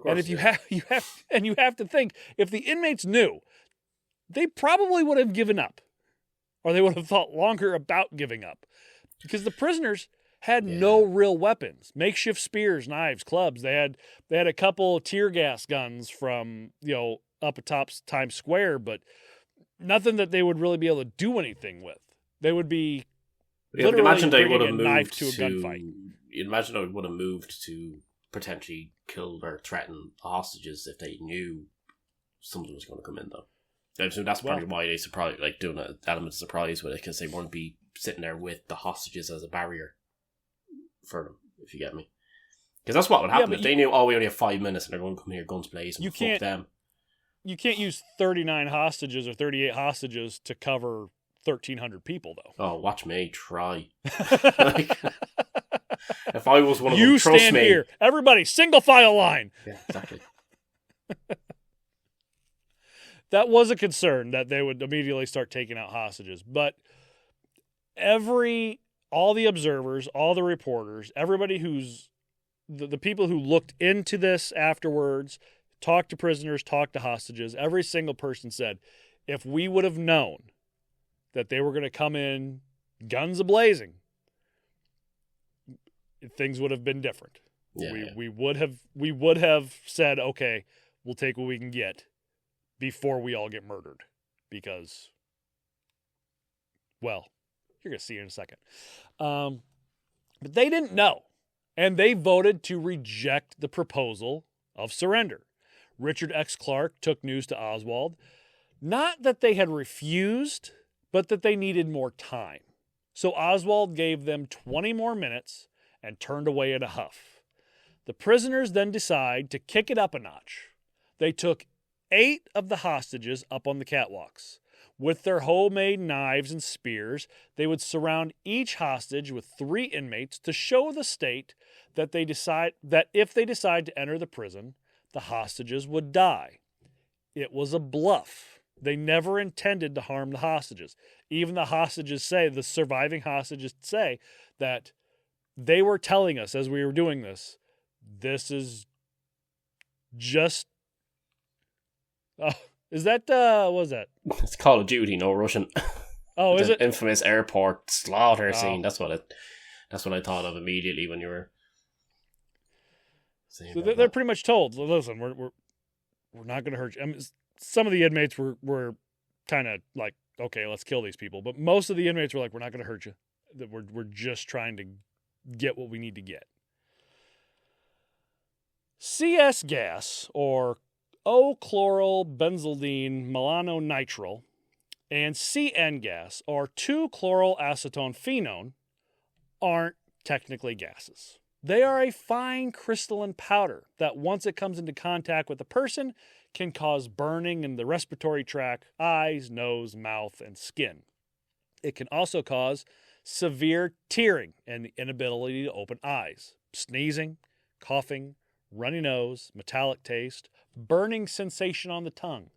And if you have to think, if the inmates knew, they probably would have given up, or they would have thought longer about giving up, because the prisoners had no real weapons, makeshift spears, knives, clubs. They had a couple tear gas guns from up atop Times Square, but nothing that they would really be able to do anything with. They would be literally bringing a knife to a gunfight. You'd imagine they would have moved to potentially kill or threaten the hostages if they knew something was going to come in, though. So that's probably why they doing an element of surprise with it, because they wouldn't be sitting there with the hostages as a barrier for them, if you get me. Because that's what would happen if they knew, we only have 5 minutes and they're going to come here guns blazing. Fuck them. You can't use 39 hostages or 38 hostages to cover 1,300 people, though. Oh, watch me try. If I was one of them, trust me. You stand here. Everybody, single file line. Yeah, exactly. That was a concern, that they would immediately start taking out hostages. But all the observers, all the reporters, everybody the people who looked into this afterwards, talked to prisoners, talked to hostages, every single person said, if we would have known that they were going to come in guns a-blazing, things would have been different. We would have said, okay, we'll take what we can get before we all get murdered, because, well, you're going to see in a second. But they didn't know, and they voted to reject the proposal of surrender. Richard X. Clarke took news to Oswald, not that they had refused, but that they needed more time. So Oswald gave them 20 more minutes and turned away in a huff. The prisoners then decide to kick it up a notch. They took 8 of the hostages up on the catwalks. With their homemade knives and spears, they would surround each hostage with 3 inmates to show the state that if they decide to enter the prison, the hostages would die. It was a bluff. They never intended to harm the hostages. Even the surviving hostages say that they were telling us as we were doing this, this is just... is that, what was that? It's Call of Duty, no Russian. Oh, is it? Infamous airport slaughter scene. That's what I thought of immediately when you were saying so they're pretty much told, listen, we're not going to hurt you. I mean, some of the inmates were kind of like, okay, let's kill these people. But most of the inmates were like, we're not going to hurt you. That we're just trying to get what we need to get. CS gas, or O-chlorobenzaldine melanonitrile, and CN gas, or 2-chlorylacetone-phenone, aren't technically gases. They are a fine crystalline powder that, once it comes into contact with a person, can cause burning in the respiratory tract, eyes, nose, mouth, and skin. It can also cause severe tearing and the inability to open eyes, sneezing, coughing, runny nose, metallic taste, burning sensation on the tongue.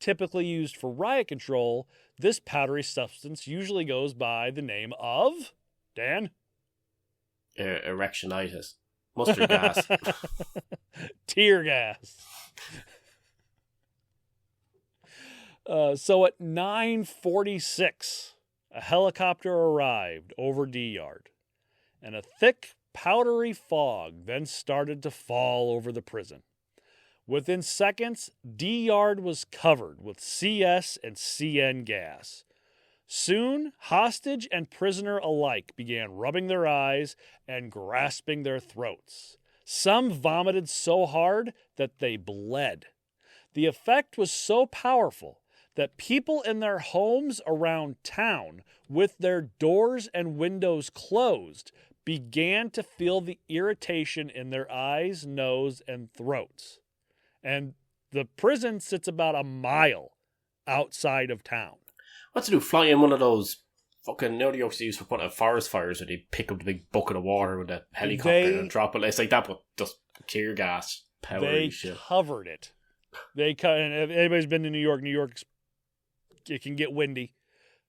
Typically used for riot control, this powdery substance usually goes by the name of, Dan? Erectionitis. Mustard gas. Tear gas. So at 9:46, a helicopter arrived over D-Yard, and a thick, powdery fog then started to fall over the prison. Within seconds, D-Yard was covered with CS and CN gas. Soon, hostage and prisoner alike began rubbing their eyes and grasping their throats. Some vomited so hard that they bled. The effect was so powerful that people in their homes around town, with their doors and windows closed, began to feel the irritation in their eyes, nose, and throats. And the prison sits about a mile outside of town. What's to do? Fly in one of those fucking, you know, they used to use for putting out forest fires where they pick up the big bucket of water with a helicopter and drop it. It's like that, but just tear gas, powdery shit. They covered it. And if anybody's been to New York, it can get windy.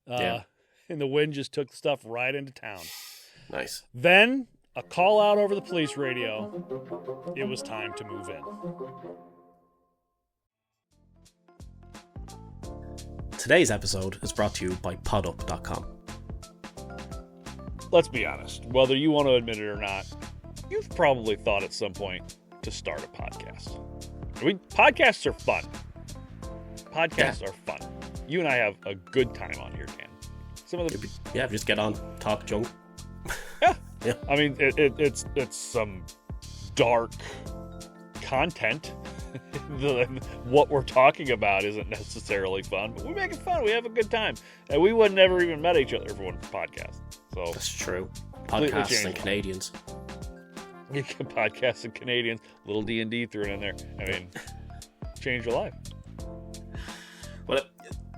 And the wind just took the stuff right into town. Nice. Then, a call out over the police radio. It was time to move in. Today's episode is brought to you by podup.com. Let's be honest, whether you want to admit it or not, you've probably thought at some point to start a podcast. Podcasts are fun. Podcasts are fun. You and I have a good time on here, Dan. Just get on, talk junk. Yeah. I mean, it's some dark content. What we're talking about isn't necessarily fun, but we make it fun. We have a good time, and we would never even met each other if it wasn't for podcasts. So that's true. Podcasts and Canadians. Podcasts and Canadians. Little D&D thrown in there. I mean, change your life. Well,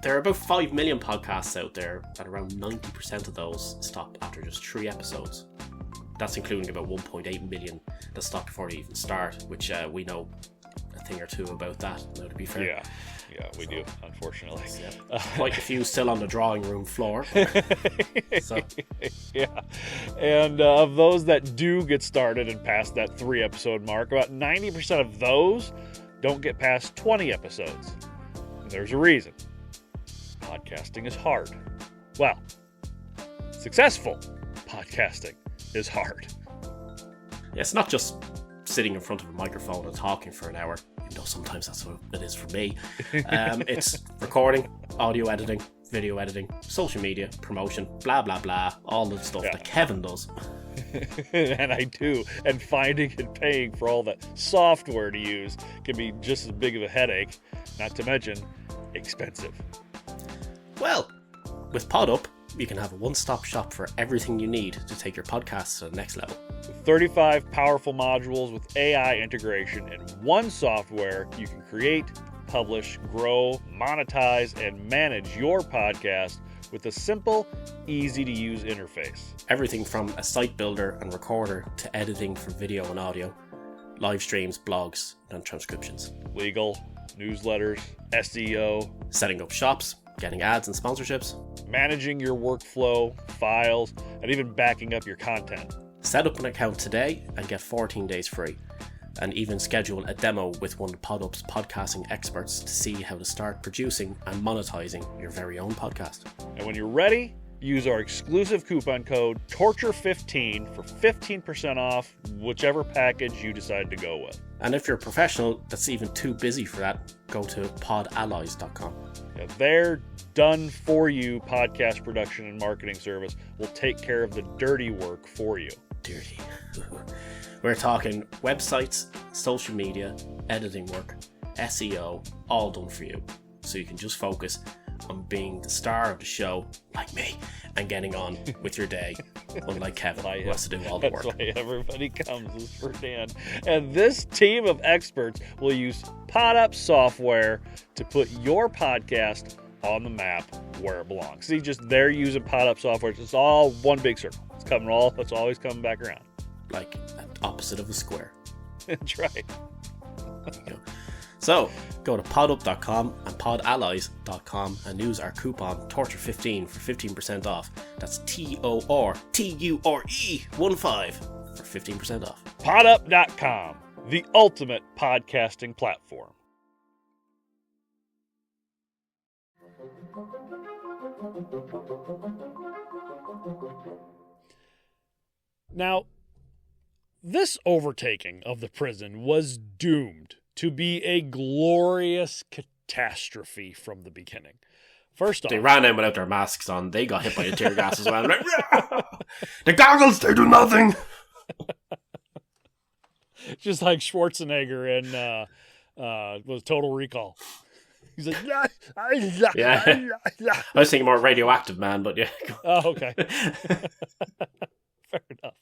there are about 5 million podcasts out there, and around 90% of those stop after just 3 episodes. That's including about 1.8 million that stop before they even start, which we know a thing or two about that, now, to be fair. Yeah, we do, unfortunately. Quite a few still on the drawing room floor. So. Yeah. And of those that do get started and past that 3 episode mark, about 90% of those don't get past 20 episodes. And there's a reason. Podcasting is hard. Well, successful podcasting is hard. Yeah, it's not just sitting in front of a microphone and talking for an hour, even though sometimes that's what it is for me. It's recording, audio editing, video editing, social media, promotion, blah, blah, blah, all the stuff that Kevin does. And I do. And finding and paying for all that software to use can be just as big of a headache, not to mention expensive. Well, with PodUp, you can have a one-stop shop for everything you need to take your podcast to the next level. With 35 powerful modules with AI integration and one software, you can create, publish, grow, monetize, and manage your podcast with a simple, easy-to-use interface. Everything from a site builder and recorder to editing for video and audio, live streams, blogs, and transcriptions. Legal, newsletters, SEO. Setting up shops, getting ads and sponsorships. Managing your workflow, files, and even backing up your content. Set up an account today and get 14 days free. And even schedule a demo with one of PodUp's podcasting experts to see how to start producing and monetizing your very own podcast. And when you're ready, use our exclusive coupon code TORTURE15 for 15% off whichever package you decide to go with. And if you're a professional that's even too busy for that, go to podallies.com. Yeah, their done-for-you podcast production and marketing service will take care of the dirty work for you. Dirty. We're talking websites, social media, editing work, SEO, all done for you. So you can just focus on being the star of the show, like me, and getting on with your day Unlike Kevin, who has to do all the work. That's why everybody comes is for Dan. And this team of experts will use PodUp software to put your podcast on the map where it belongs. See, they're using PodUp software. It's all one big circle. It's always coming back around. Like opposite of a square. That's right. There you go. So, go to podup.com and podallies.com and use our coupon TORTURE15 for 15% off. That's TORTURE15 for 15% off. Podup.com, the ultimate podcasting platform. Now, this overtaking of the prison was doomed to be a glorious catastrophe from the beginning. First off, they ran in without their masks on. They got hit by a tear gas as well. Like, the goggles, they do nothing. Just like Schwarzenegger in was Total Recall. He's like, yeah. I was thinking more Radioactive Man, but yeah. Oh, okay. Fair enough.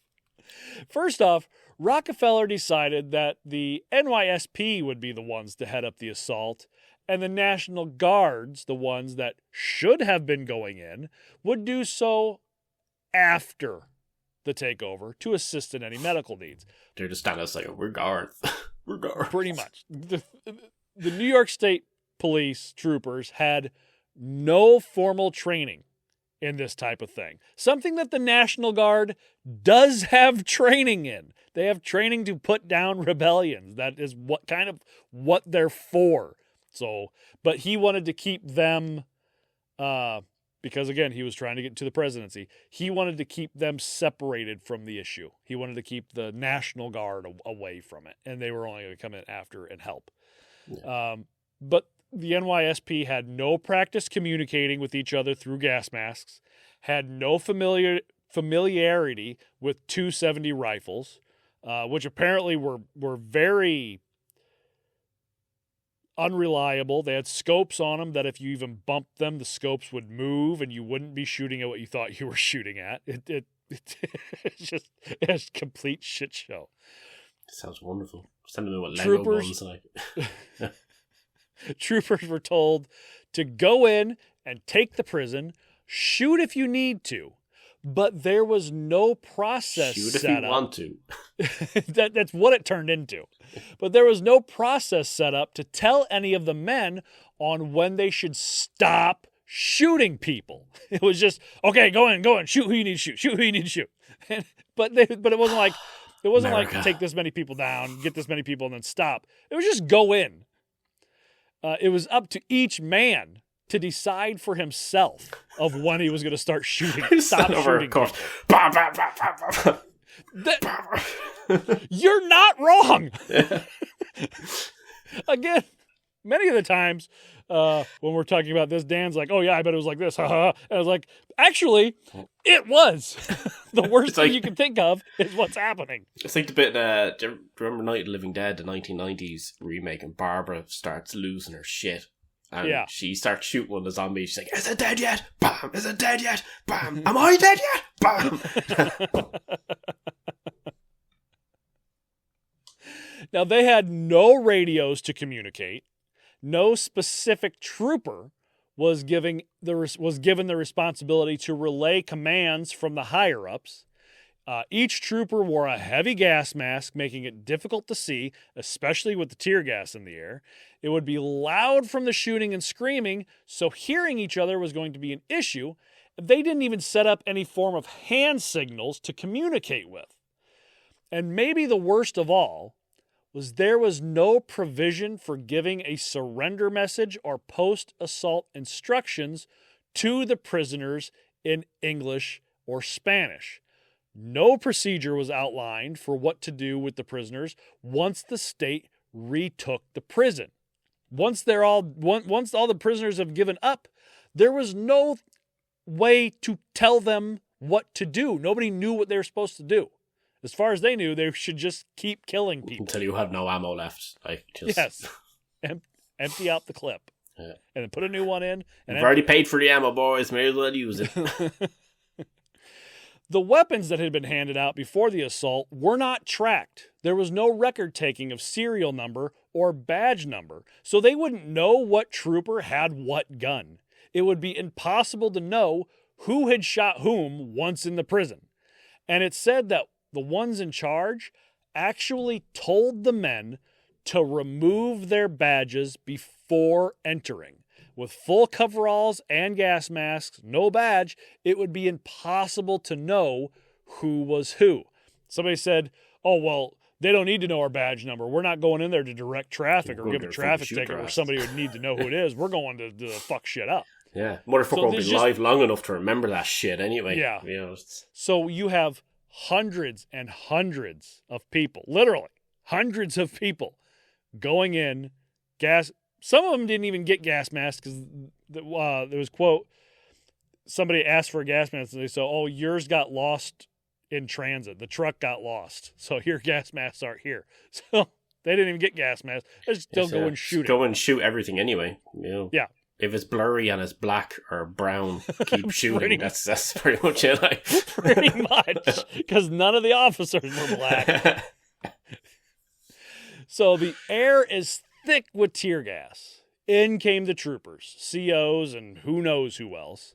First off, Rockefeller decided that the NYSP would be the ones to head up the assault, and the National Guards, the ones that should have been going in, would do so after the takeover to assist in any medical needs. They're just standing there like, we're guards. We're guards. Pretty much. The New York State police troopers had no formal training in this type of thing. Something that the National Guard does have training in. They have training to put down rebellions. That is what they're for. So, but he wanted to keep them, because again, he was trying to get to the presidency. He wanted to keep them separated from the issue. He wanted to keep the National Guard away from it, and they were only going to come in after and help. Yeah. But the NYSP had no practice communicating with each other through gas masks, had no familiarity with 270 rifles, which apparently were very unreliable. They had scopes on them that if you even bumped them, the scopes would move and you wouldn't be shooting at what you thought you were shooting at. It's just a complete shit show. Sounds wonderful. Send them what Lego ones like. Troopers were told to go in and take the prison, shoot if you need to, but there was no process shoot set if you up. want to. That's what it turned into. But there was no process set up to tell any of the men on when they should stop shooting people. It was just, okay, go in, shoot who you need to shoot who you need to shoot. But it wasn't like like take this many people down, get this many people, and then stop. It was just go in. It was up to each man to decide for himself of when he was going to start shooting. Stop shooting. You're not wrong. Again, many of the times when we're talking about this, Dan's like, oh yeah, I bet it was like this. And I was like, actually, it was. The worst thing you can think of is what's happening. It's like the bit, do you remember Night of the Living Dead, the 1990s remake, and Barbara starts losing her shit. And she starts shooting one of the zombies. She's like, is it dead yet? Bam! Is it dead yet? Bam! Am I dead yet? Bam! Now, they had no radios to communicate. No specific trooper was given the responsibility to relay commands from the higher-ups. Each trooper wore a heavy gas mask, making it difficult to see, especially with the tear gas in the air. It would be loud from the shooting and screaming, so hearing each other was going to be an issue. They didn't even set up any form of hand signals to communicate with. And maybe the worst of all was there was no provision for giving a surrender message or post-assault instructions to the prisoners in English or Spanish. No procedure was outlined for what to do with the prisoners once the state retook the prison. Once all the prisoners have given up, there was no way to tell them what to do. Nobody knew what they were supposed to do. As far as they knew, they should just keep killing people. Until you have no ammo left. Yes. Empty out the clip. Yeah. And then put a new one in. You've already paid for the ammo, boys. May as well use it. The weapons that had been handed out before the assault were not tracked. There was no record taking of serial number or badge number, so they wouldn't know what trooper had what gun. It would be impossible to know who had shot whom once in the prison. And it said that the ones in charge actually told the men to remove their badges before entering. With full coveralls and gas masks, no badge, it would be impossible to know who was who. Somebody said, oh, well, they don't need to know our badge number. We're not going in there to direct traffic or give a traffic ticket where somebody would need to know who it is. We're going to fuck shit up. Yeah. Motherfucker won't be live long enough to remember that shit anyway. Yeah. You know, so you have hundreds and hundreds of people, literally hundreds of people going in, gas. Some of them didn't even get gas masks because there was, quote, somebody asked for a gas mask and they said, oh, yours got lost in transit. The truck got lost. So your gas masks aren't here. So they didn't even get gas masks. They just still go and shoot it. Go and shoot everything anyway. You know? Yeah. If it's blurry and it's black or brown, keep shooting. That's pretty much it. Like. Pretty much. Because none of the officers were black. So the air is thick with tear gas. In came the troopers, COs, and who knows who else,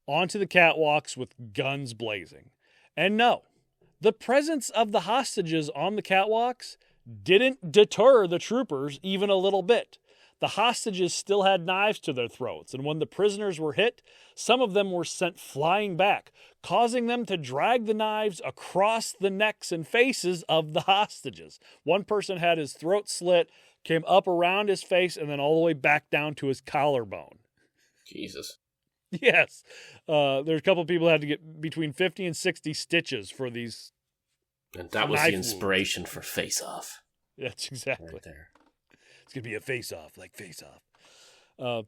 onto the catwalks with guns blazing. And no, the presence of the hostages on the catwalks didn't deter the troopers even a little bit. The hostages still had knives to their throats, and when the prisoners were hit, some of them were sent flying back, causing them to drag the knives across the necks and faces of the hostages. One person had his throat slit, came up around his face, and then all the way back down to his collarbone. Jesus. Yes. There's a couple of people who had to get between 50 and 60 stitches for these. And that was the inspiration for Face Off. That's exactly. Right there. It's going to be a face-off, like face-off.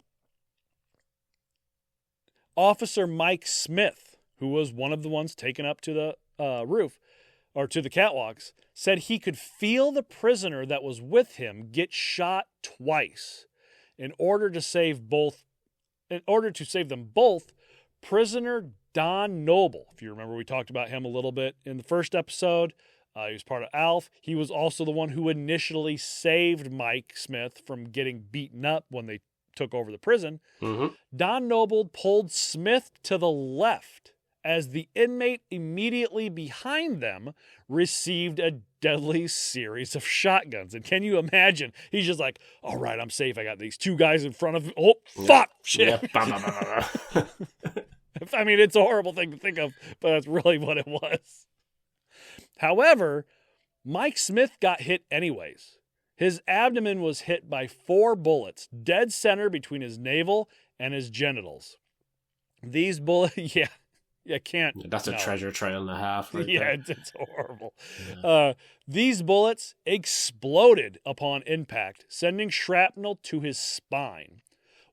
Officer Mike Smith, who was one of the ones taken up to the roof, or to the catwalks, said he could feel the prisoner that was with him get shot twice. In order to save them both, prisoner Don Noble, if you remember, we talked about him a little bit in the first episode. He was part of ALF. He was also the one who initially saved Mike Smith from getting beaten up when they took over the prison. Mm-hmm. Don Noble pulled Smith to the left as the inmate immediately behind them received a deadly series of shotguns. And can you imagine? He's just like, all right, I'm safe. I got these two guys in front of me. Oh, fuck, shit. Yeah. I mean, it's a horrible thing to think of, but that's really what it was. However, Mike Smith got hit anyways. His abdomen was hit by 4 bullets, dead center between his navel and his genitals. These bullets, can't. That's a treasure trail and a half. Right there. It's horrible. Yeah. These bullets exploded upon impact, sending shrapnel to his spine.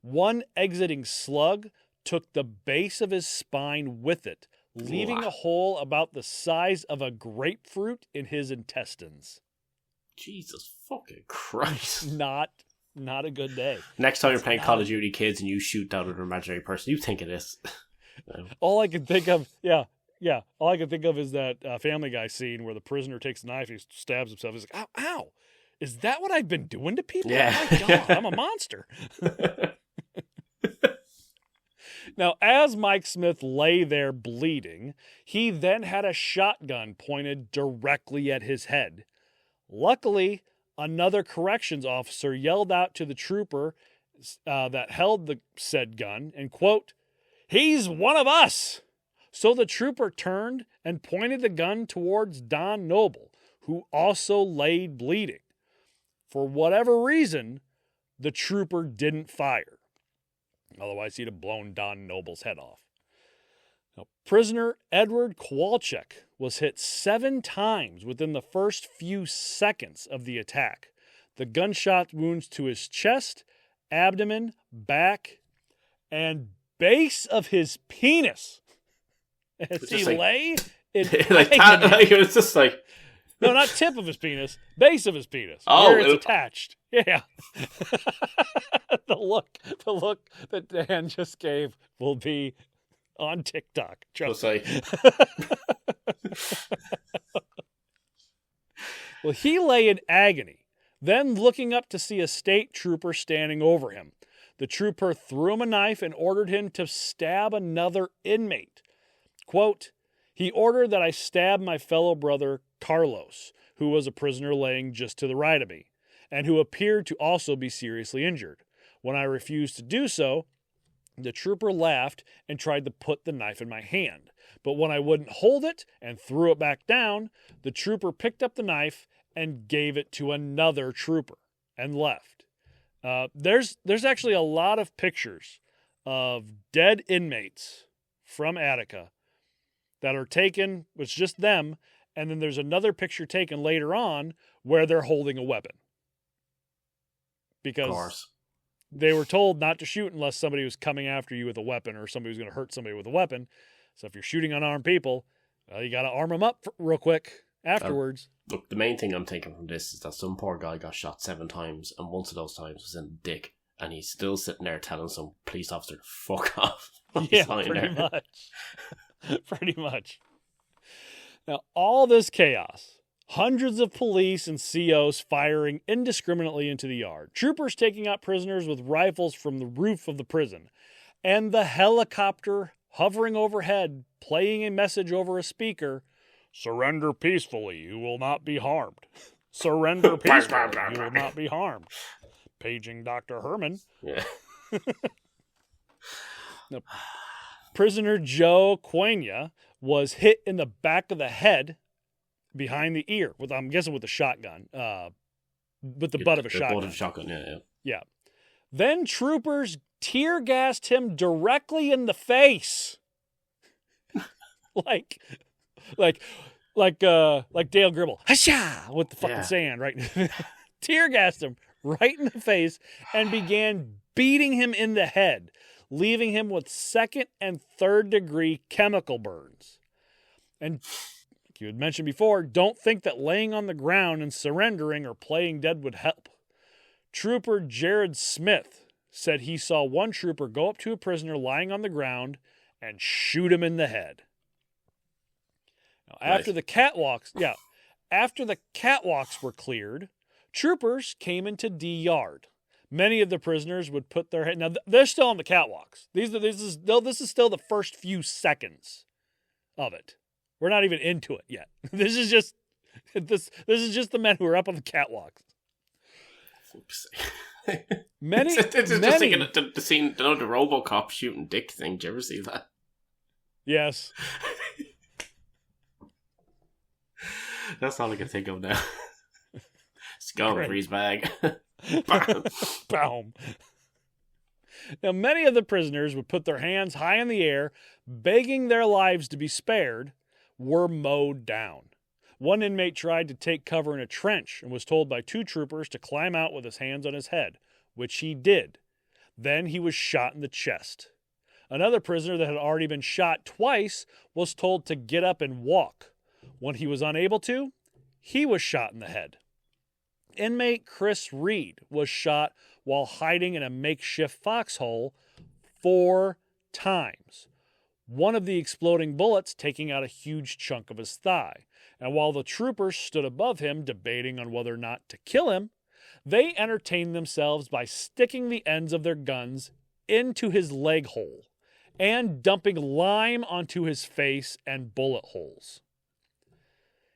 One exiting slug took the base of his spine with it, leaving a hole about the size of a grapefruit in his intestines. Jesus fucking Christ. Not a good day. Next time you're playing Call of Duty Kids and you shoot down an imaginary person, you think of this. All I can think of, all I can think of is that Family Guy scene where the prisoner takes a knife, he stabs himself. He's like, ow. Is that what I've been doing to people? Yeah. Oh my God, I'm a monster. Now, as Mike Smith lay there bleeding, he then had a shotgun pointed directly at his head. Luckily, another corrections officer yelled out to the trooper that held the said gun and, quote, "He's one of us!" So the trooper turned and pointed the gun towards Don Noble, who also lay bleeding. For whatever reason, the trooper didn't fire. Otherwise, he'd have blown Don Noble's head off. Now, prisoner Edward Kowalczyk was hit 7 times within the first few seconds of the attack. The gunshot wounds to his chest, abdomen, back, and base of his penis. As he lay in it was just like... No, not tip of his penis, base of his penis. Oh, where it's attached. Yeah. The look that Dan just gave will be on TikTok. Just like, well, he lay in agony, then looking up to see a state trooper standing over him. The trooper threw him a knife and ordered him to stab another inmate. Quote, he ordered that I stab my fellow brother Carlos, who was a prisoner laying just to the right of me, and who appeared to also be seriously injured. When I refused to do so, the trooper laughed and tried to put the knife in my hand. But when I wouldn't hold it and threw it back down, the trooper picked up the knife and gave it to another trooper and left. There's actually a lot of pictures of dead inmates from Attica that are taken, it's just them, and then there's another picture taken later on where they're holding a weapon. Because they were told not to shoot unless somebody was coming after you with a weapon or somebody was going to hurt somebody with a weapon. So if you're shooting unarmed people, well, you got to arm them up real quick afterwards. Look, the main thing I'm taking from this is that some poor guy got shot 7 times, and once of those times was in the dick, and he's still sitting there telling some police officer to fuck off. Yeah, pretty much. Pretty much. Now, all this chaos, hundreds of police and COs firing indiscriminately into the yard, troopers taking out prisoners with rifles from the roof of the prison, and the helicopter hovering overhead, playing a message over a speaker, surrender peacefully, you will not be harmed. Surrender peacefully, you will not be harmed. Paging Dr. Herman. Yeah. Now, prisoner Joe Quenya was hit in the back of the head behind the ear, I'm guessing with a shotgun, with the butt of a shotgun. Butt of a shotgun, yeah. Then troopers tear gassed him directly in the face. like Dale Gribble, hasha, with the fucking sand, right? Tear gassed him right in the face and began beating him in the head, leaving him with 2nd and 3rd degree chemical burns. And like you had mentioned before, don't think that laying on the ground and surrendering or playing dead would help. Trooper Jared Smith said he saw one trooper go up to a prisoner lying on the ground and shoot him in the head. Now, after the catwalks were cleared, troopers came into D Yard. Many of the prisoners would put their head. Now they're still on the catwalks. This is still the first few seconds of it. We're not even into it yet. This is just the men who are up on the catwalks. Many. It's just thinking of the scene, the RoboCop shooting dick thing. Did you ever see that? Yes. That's all I can think of now. It's gone for his bag. Boom. Now, many of the prisoners would put their hands high in the air, begging their lives to be spared, were mowed down. One inmate tried to take cover in a trench and was told by 2 troopers to climb out with his hands on his head, which he did. Then he was shot in the chest. Another prisoner that had already been shot twice was told to get up and walk. When he was unable to, he was shot in the head. Inmate Chris Reed was shot while hiding in a makeshift foxhole 4 times. One of the exploding bullets taking out a huge chunk of his thigh. And while the troopers stood above him debating on whether or not to kill him, they entertained themselves by sticking the ends of their guns into his leg hole and dumping lime onto his face and bullet holes.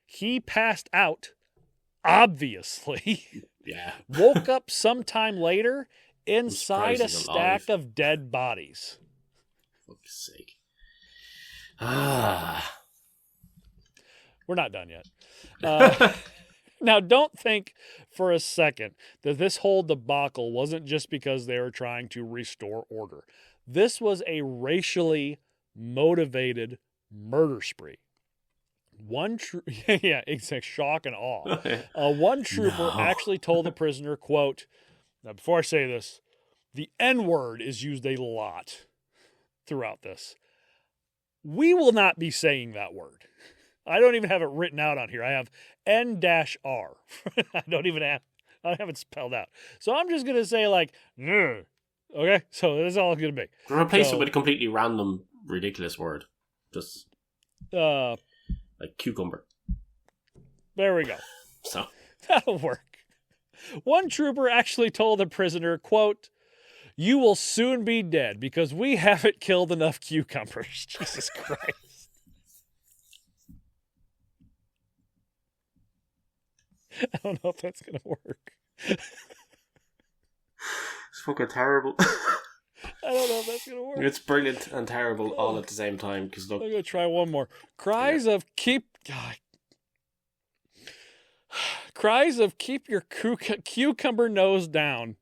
He passed out, obviously. Yeah. Woke up sometime later inside a stack of dead bodies. For fuck's sake. We're not done yet. Now, don't think for a second that this whole debacle wasn't just because they were trying to restore order. This was a racially motivated murder spree. It's like shock and awe. One trooper actually told the prisoner, quote, now before I say this, the N-word is used a lot throughout this. We will not be saying that word. I don't even have it written out on here. I have N-R. I don't have it spelled out. So I'm just going to say like, okay? So that's all it's going to be. Replace it with a completely random ridiculous word. Just like cucumber. There we go. So that'll work. One trooper actually told the prisoner, quote, "You will soon be dead because we haven't killed enough cucumbers." Jesus Christ. I don't know if that's going to work. It's fucking terrible. I don't know if that's going to work. It's brilliant and terrible all at the same time. Because look, I'm going to try one more. Cries of keep your cucumber nose down.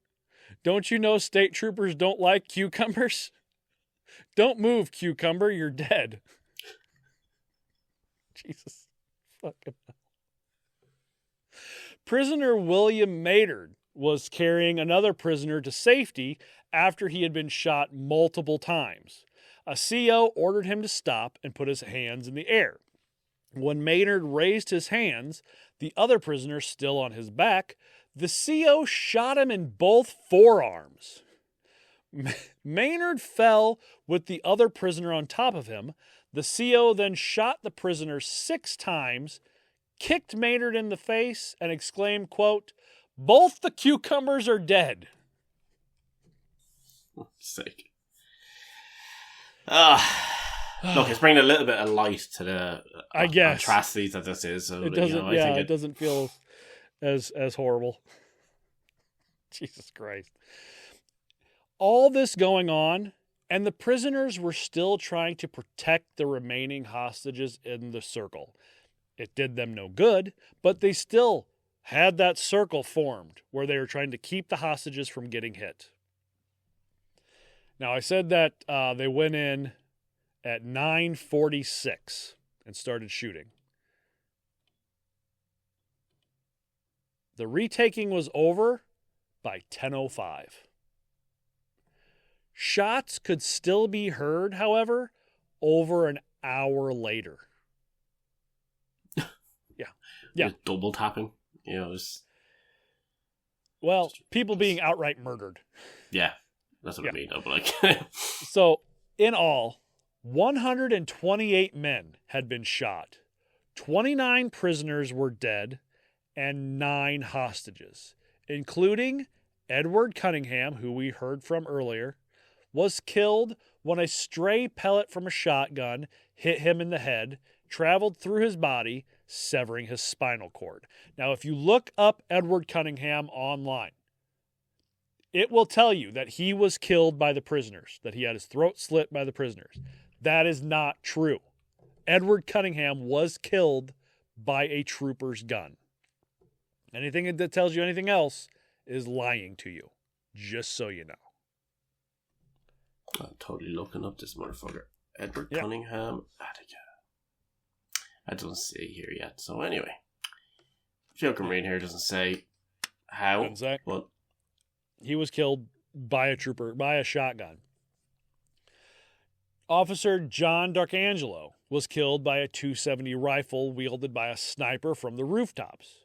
Don't you know state troopers don't like cucumbers? Don't move, cucumber. You're dead. Jesus fucking hell. Prisoner William Maynard was carrying another prisoner to safety after he had been shot multiple times. A CO ordered him to stop and put his hands in the air. When Maynard raised his hands, the other prisoner still on his back, the CO shot him in both forearms. Maynard fell with the other prisoner on top of him. The CO then shot the prisoner 6 times, kicked Maynard in the face, and exclaimed, quote, "Both the cucumbers are dead." Sick. Look, it's bringing a little bit of light to the I guess atrocities that this is. So, it doesn't. I think it doesn't feel as horrible. Jesus Christ! All this going on, and the prisoners were still trying to protect the remaining hostages in the circle. It did them no good, but they still had that circle formed where they were trying to keep the hostages from getting hit. Now, I said that they went in at 9:46 and started shooting. The retaking was over by 10:05. Shots could still be heard, however, over an hour later. Yeah. Just double tapping. Just... Well, people being outright murdered. Yeah, that's what I mean. But like, so, in all, 128 men had been shot. 29 prisoners were dead, and 9 hostages, including Edward Cunningham, who we heard from earlier, was killed when a stray pellet from a shotgun hit him in the head, traveled through his body, severing his spinal cord. Now, if you look up Edward Cunningham online, it will tell you that he was killed by the prisoners, that he had his throat slit by the prisoners. That is not true. Edward Cunningham was killed by a trooper's gun. Anything that tells you anything else is lying to you, just so you know. I'm totally looking up this motherfucker. Edward Cunningham, Attica. I don't see here yet. So anyway, Joe can read here doesn't say how. But he was killed by a trooper, by a shotgun. Officer John D'Arcangelo was killed by a .270 rifle wielded by a sniper from the rooftops.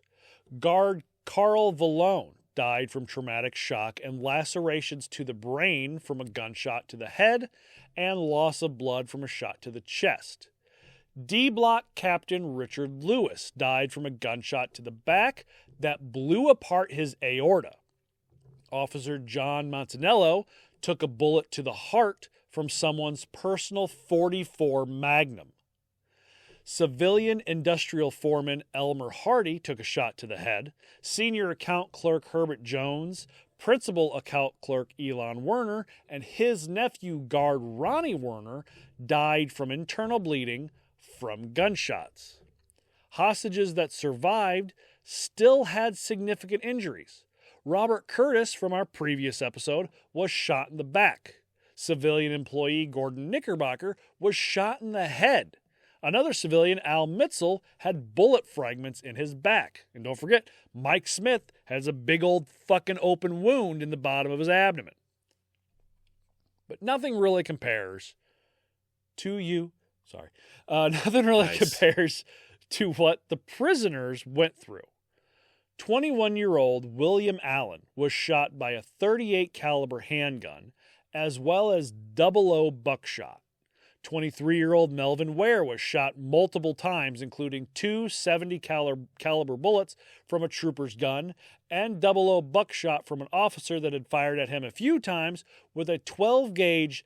Guard Carl Vallone died from traumatic shock and lacerations to the brain from a gunshot to the head and loss of blood from a shot to the chest. D-Block Captain Richard Lewis died from a gunshot to the back that blew apart his aorta. Officer John Montanello took a bullet to the heart from someone's personal .44 Magnum. Civilian industrial foreman Elmer Hardy took a shot to the head. Senior account clerk Herbert Jones, principal account clerk Elon Werner, and his nephew guard Ronnie Werner died from internal bleeding from gunshots. Hostages that survived still had significant injuries. Robert Curtis from our previous episode was shot in the back. Civilian employee Gordon Knickerbocker was shot in the head. Another civilian, Al Mitzel, had bullet fragments in his back. And don't forget, Mike Smith has a big old fucking open wound in the bottom of his abdomen. But nothing really compares to you. Sorry. Nothing really compares to what the prisoners went through. 21-year-old William Allen was shot by a .38 caliber handgun, as well as .00 buckshot. 23-year-old Melvin Ware was shot multiple times, including 2 .70 caliber bullets from a trooper's gun and 00 buckshot from an officer that had fired at him a few times with a 12-gauge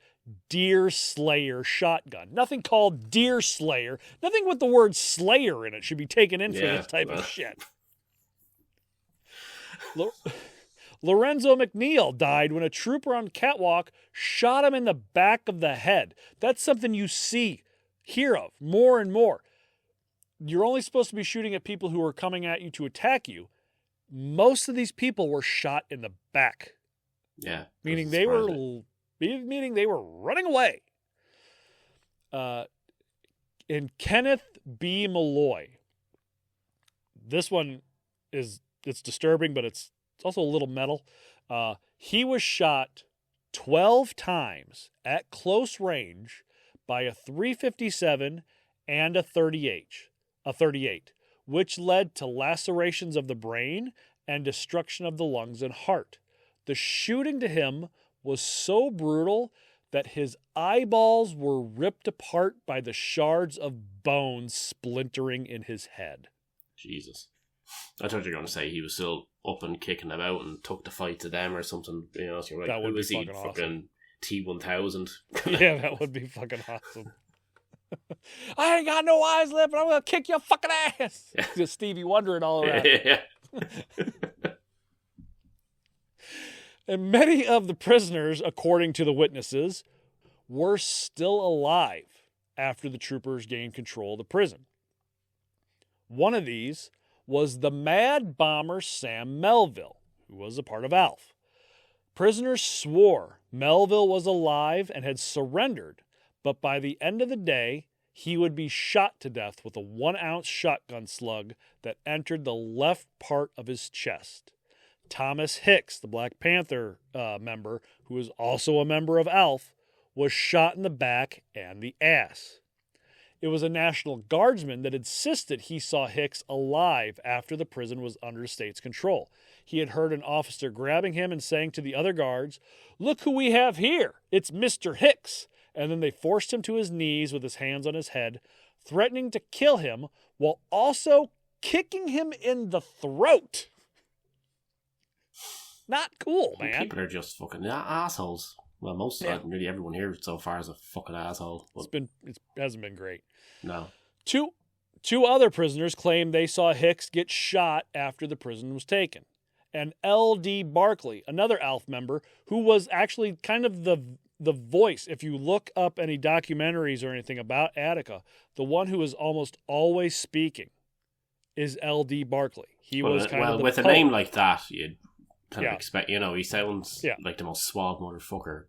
Deer Slayer shotgun. Nothing called Deer Slayer. Nothing with the word Slayer in it should be taken in for this type of shit. Lorenzo McNeil died when a trooper on catwalk shot him in the back of the head. That's something you hear of more and more. You're only supposed to be shooting at people who are coming at you to attack you. Most of these people were shot in the back. Yeah. Meaning they were running away. And Kenneth B. Malloy. This one it's disturbing, but it's also a little metal. He was shot 12 times at close range by a .357 and a .38, which led to lacerations of the brain and destruction of the lungs and heart. The shooting to him was so brutal that his eyeballs were ripped apart by the shards of bone splintering in his head. Jesus. I thought you were going to say he was still up and kicking about and took the fight to them or something. You know, so you're like, that would who be is he? fucking Fucking T-1000. Yeah, that would be fucking awesome. I ain't got no eyes left, but I'm going to kick your fucking ass. Yeah. Just Stevie Wonder and all of that. Yeah. And many of the prisoners, according to the witnesses, were still alive after the troopers gained control of the prison. One of these was the mad bomber Sam Melville, who was a part of ALF. Prisoners swore Melville was alive and had surrendered, but by the end of the day, he would be shot to death with a 1-ounce shotgun slug that entered the left part of his chest. Thomas Hicks, the Black Panther member, who was also a member of ALF, was shot in the back and the ass. It was a National Guardsman that insisted he saw Hicks alive after the prison was under state's control. He had heard an officer grabbing him and saying to the other guards, "Look who we have here! It's Mr. Hicks!" And then they forced him to his knees with his hands on his head, threatening to kill him while also kicking him in the throat. Not cool, man. People are just fucking assholes. Well, really everyone here so far is a fucking asshole. It hasn't been great. No. Two other prisoners claimed they saw Hicks get shot after the prison was taken. And L.D. Barkley, another ALF member, who was actually kind of the voice. If you look up any documentaries or anything about Attica, the one who is almost always speaking is L.D. Barkley. He was kind of the with poet. A name like that, you'd kind of expect, he sounds like the most suave motherfucker.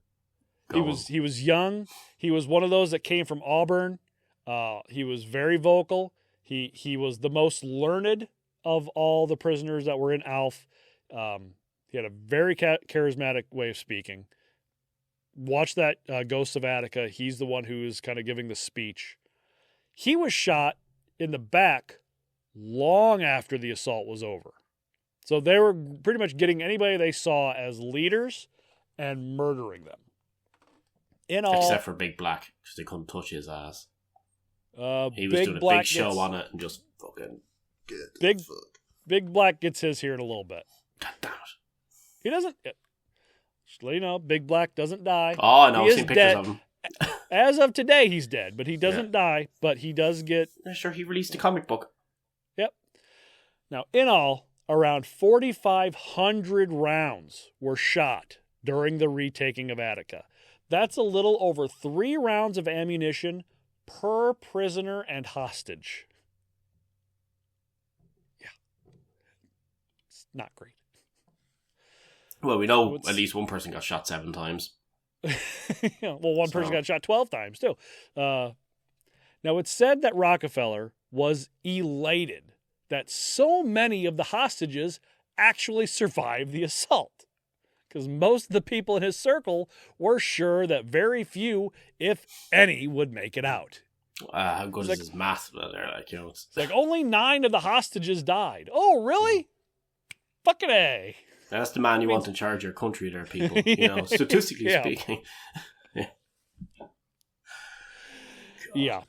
He was young. He was one of those that came from Auburn. He was very vocal. He was the most learned of all the prisoners that were in ALF. He had a very charismatic way of speaking. Watch that Ghosts of Attica. He's the one who is kind of giving the speech. He was shot in the back long after the assault was over. So they were pretty much getting anybody they saw as leaders and murdering them. Except for Big Black, because they couldn't touch his ass. He was doing a big show on it and just fucking good. Big Black gets his here in a little bit. God damn it. He doesn't. Just let you know, Big Black doesn't die. Oh, no, I've seen pictures of him. As of today, he's dead, but he doesn't die. But he does get. I'm sure he released a comic book. Yep. Now, in all, around 4,500 rounds were shot during the retaking of Attica. That's a little over 3 rounds of ammunition per prisoner and hostage. Yeah. It's not great. Well, we know at least one person got shot 7 times. One person got shot 12 times, too. Now, it's said that Rockefeller was elated that so many of the hostages actually survived the assault. Because most of the people in his circle were sure that very few, if any, would make it out. How good is his math? They're it's like only 9 of the hostages died. Oh, really? Fucking A. That's the man you want in charge of your country there, people. Statistically speaking. Yeah.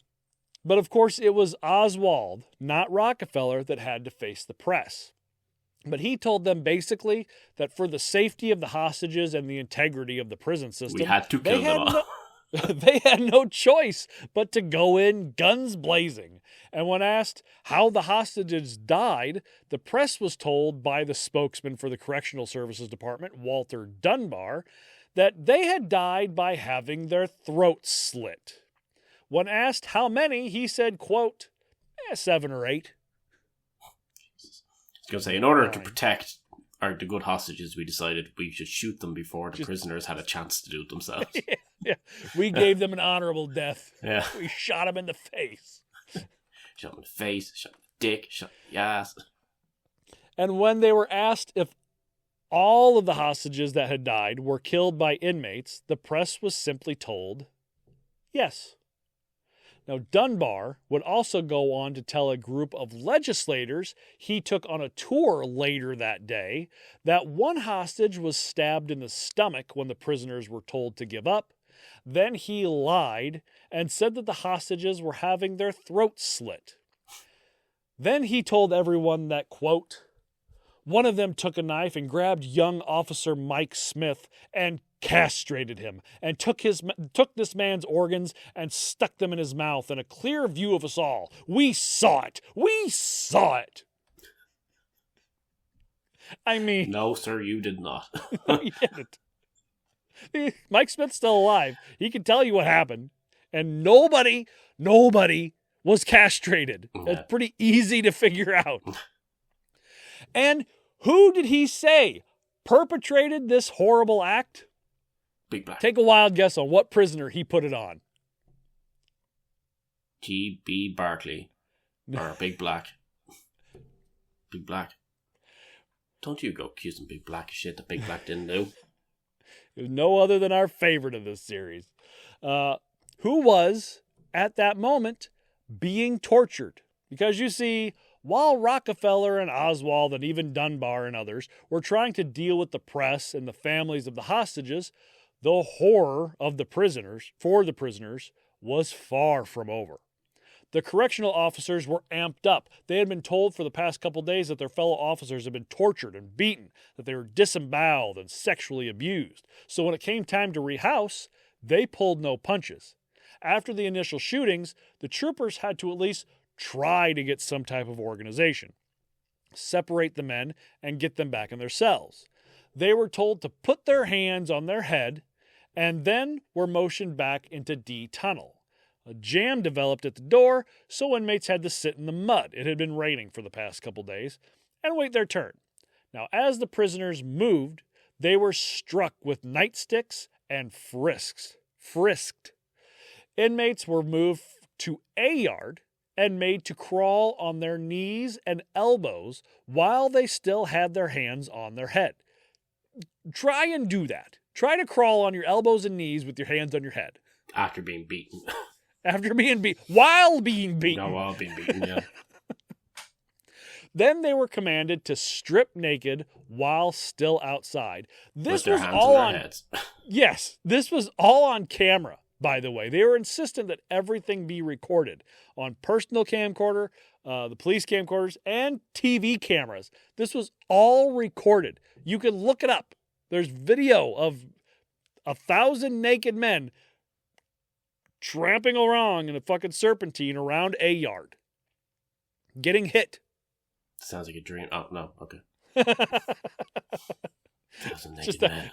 But of course, it was Oswald, not Rockefeller, that had to face the press. But he told them basically that for the safety of the hostages and the integrity of the prison system, we had to kill them all. They had no choice but to go in guns blazing. And when asked how the hostages died, the press was told by the spokesman for the Correctional Services Department, Walter Dunbar, that they had died by having their throats slit. When asked how many, he said, quote, 7 or 8. I was going to say, in order to protect the good hostages, we decided we should shoot them before the prisoners had a chance to do it themselves. Yeah. We gave them an honorable death. Yeah. We shot them in the face. Shot them in the face, shot them in the dick, shot them in the ass. And when they were asked if all of the hostages that had died were killed by inmates, the press was simply told, yes. Now, Dunbar would also go on to tell a group of legislators he took on a tour later that day that one hostage was stabbed in the stomach when the prisoners were told to give up. Then he lied and said that the hostages were having their throats slit. Then he told everyone that, quote, one of them took a knife and grabbed young officer Mike Smith and castrated him and took this man's organs and stuck them in his mouth in a clear view of us all. We saw it. We saw it. I mean... No, sir, you did not. No, you didn't. Mike Smith's still alive. He can tell you what happened. And nobody was castrated. Yeah. It's pretty easy to figure out. And who did he say perpetrated this horrible act? Big Black. Take a wild guess on what prisoner he put it on. G.B. Barkley. Or Big Black. Big Black. Don't you go accusing Big Black of shit that Big Black didn't do. It was no other than our favorite of this series. Who was, at that moment, being tortured. Because you see, while Rockefeller and Oswald and even Dunbar and others were trying to deal with the press and the families of the hostages, the horror of the prisoners, for the prisoners, was far from over. The correctional officers were amped up. They had been told for the past couple days that their fellow officers had been tortured and beaten, that they were disemboweled and sexually abused. So when it came time to rehouse, they pulled no punches. After the initial shootings, the troopers had to at least try to get some type of organization, separate the men, and get them back in their cells. They were told to put their hands on their head and then were motioned back into D tunnel. A jam developed at the door, so inmates had to sit in the mud. It had been raining for the past couple days, and wait their turn. Now, as the prisoners moved, they were struck with nightsticks and frisked. Inmates were moved to a yard and made to crawl on their knees and elbows while they still had their hands on their head. Try and do that. Try to crawl on your elbows and knees with your hands on your head. After being beaten. After being beaten. While being beaten. No, while being beaten, yeah. Then they were commanded to strip naked while still outside. This with their was hands all on their on heads. Yes, this was all on camera, by the way. They were insistent that everything be recorded on personal camcorder, the police camcorders, and TV cameras. This was all recorded. You can look it up. There's video of 1,000 naked men tramping along in a fucking serpentine around a yard. Getting hit. Sounds like a dream. Oh, no. Okay.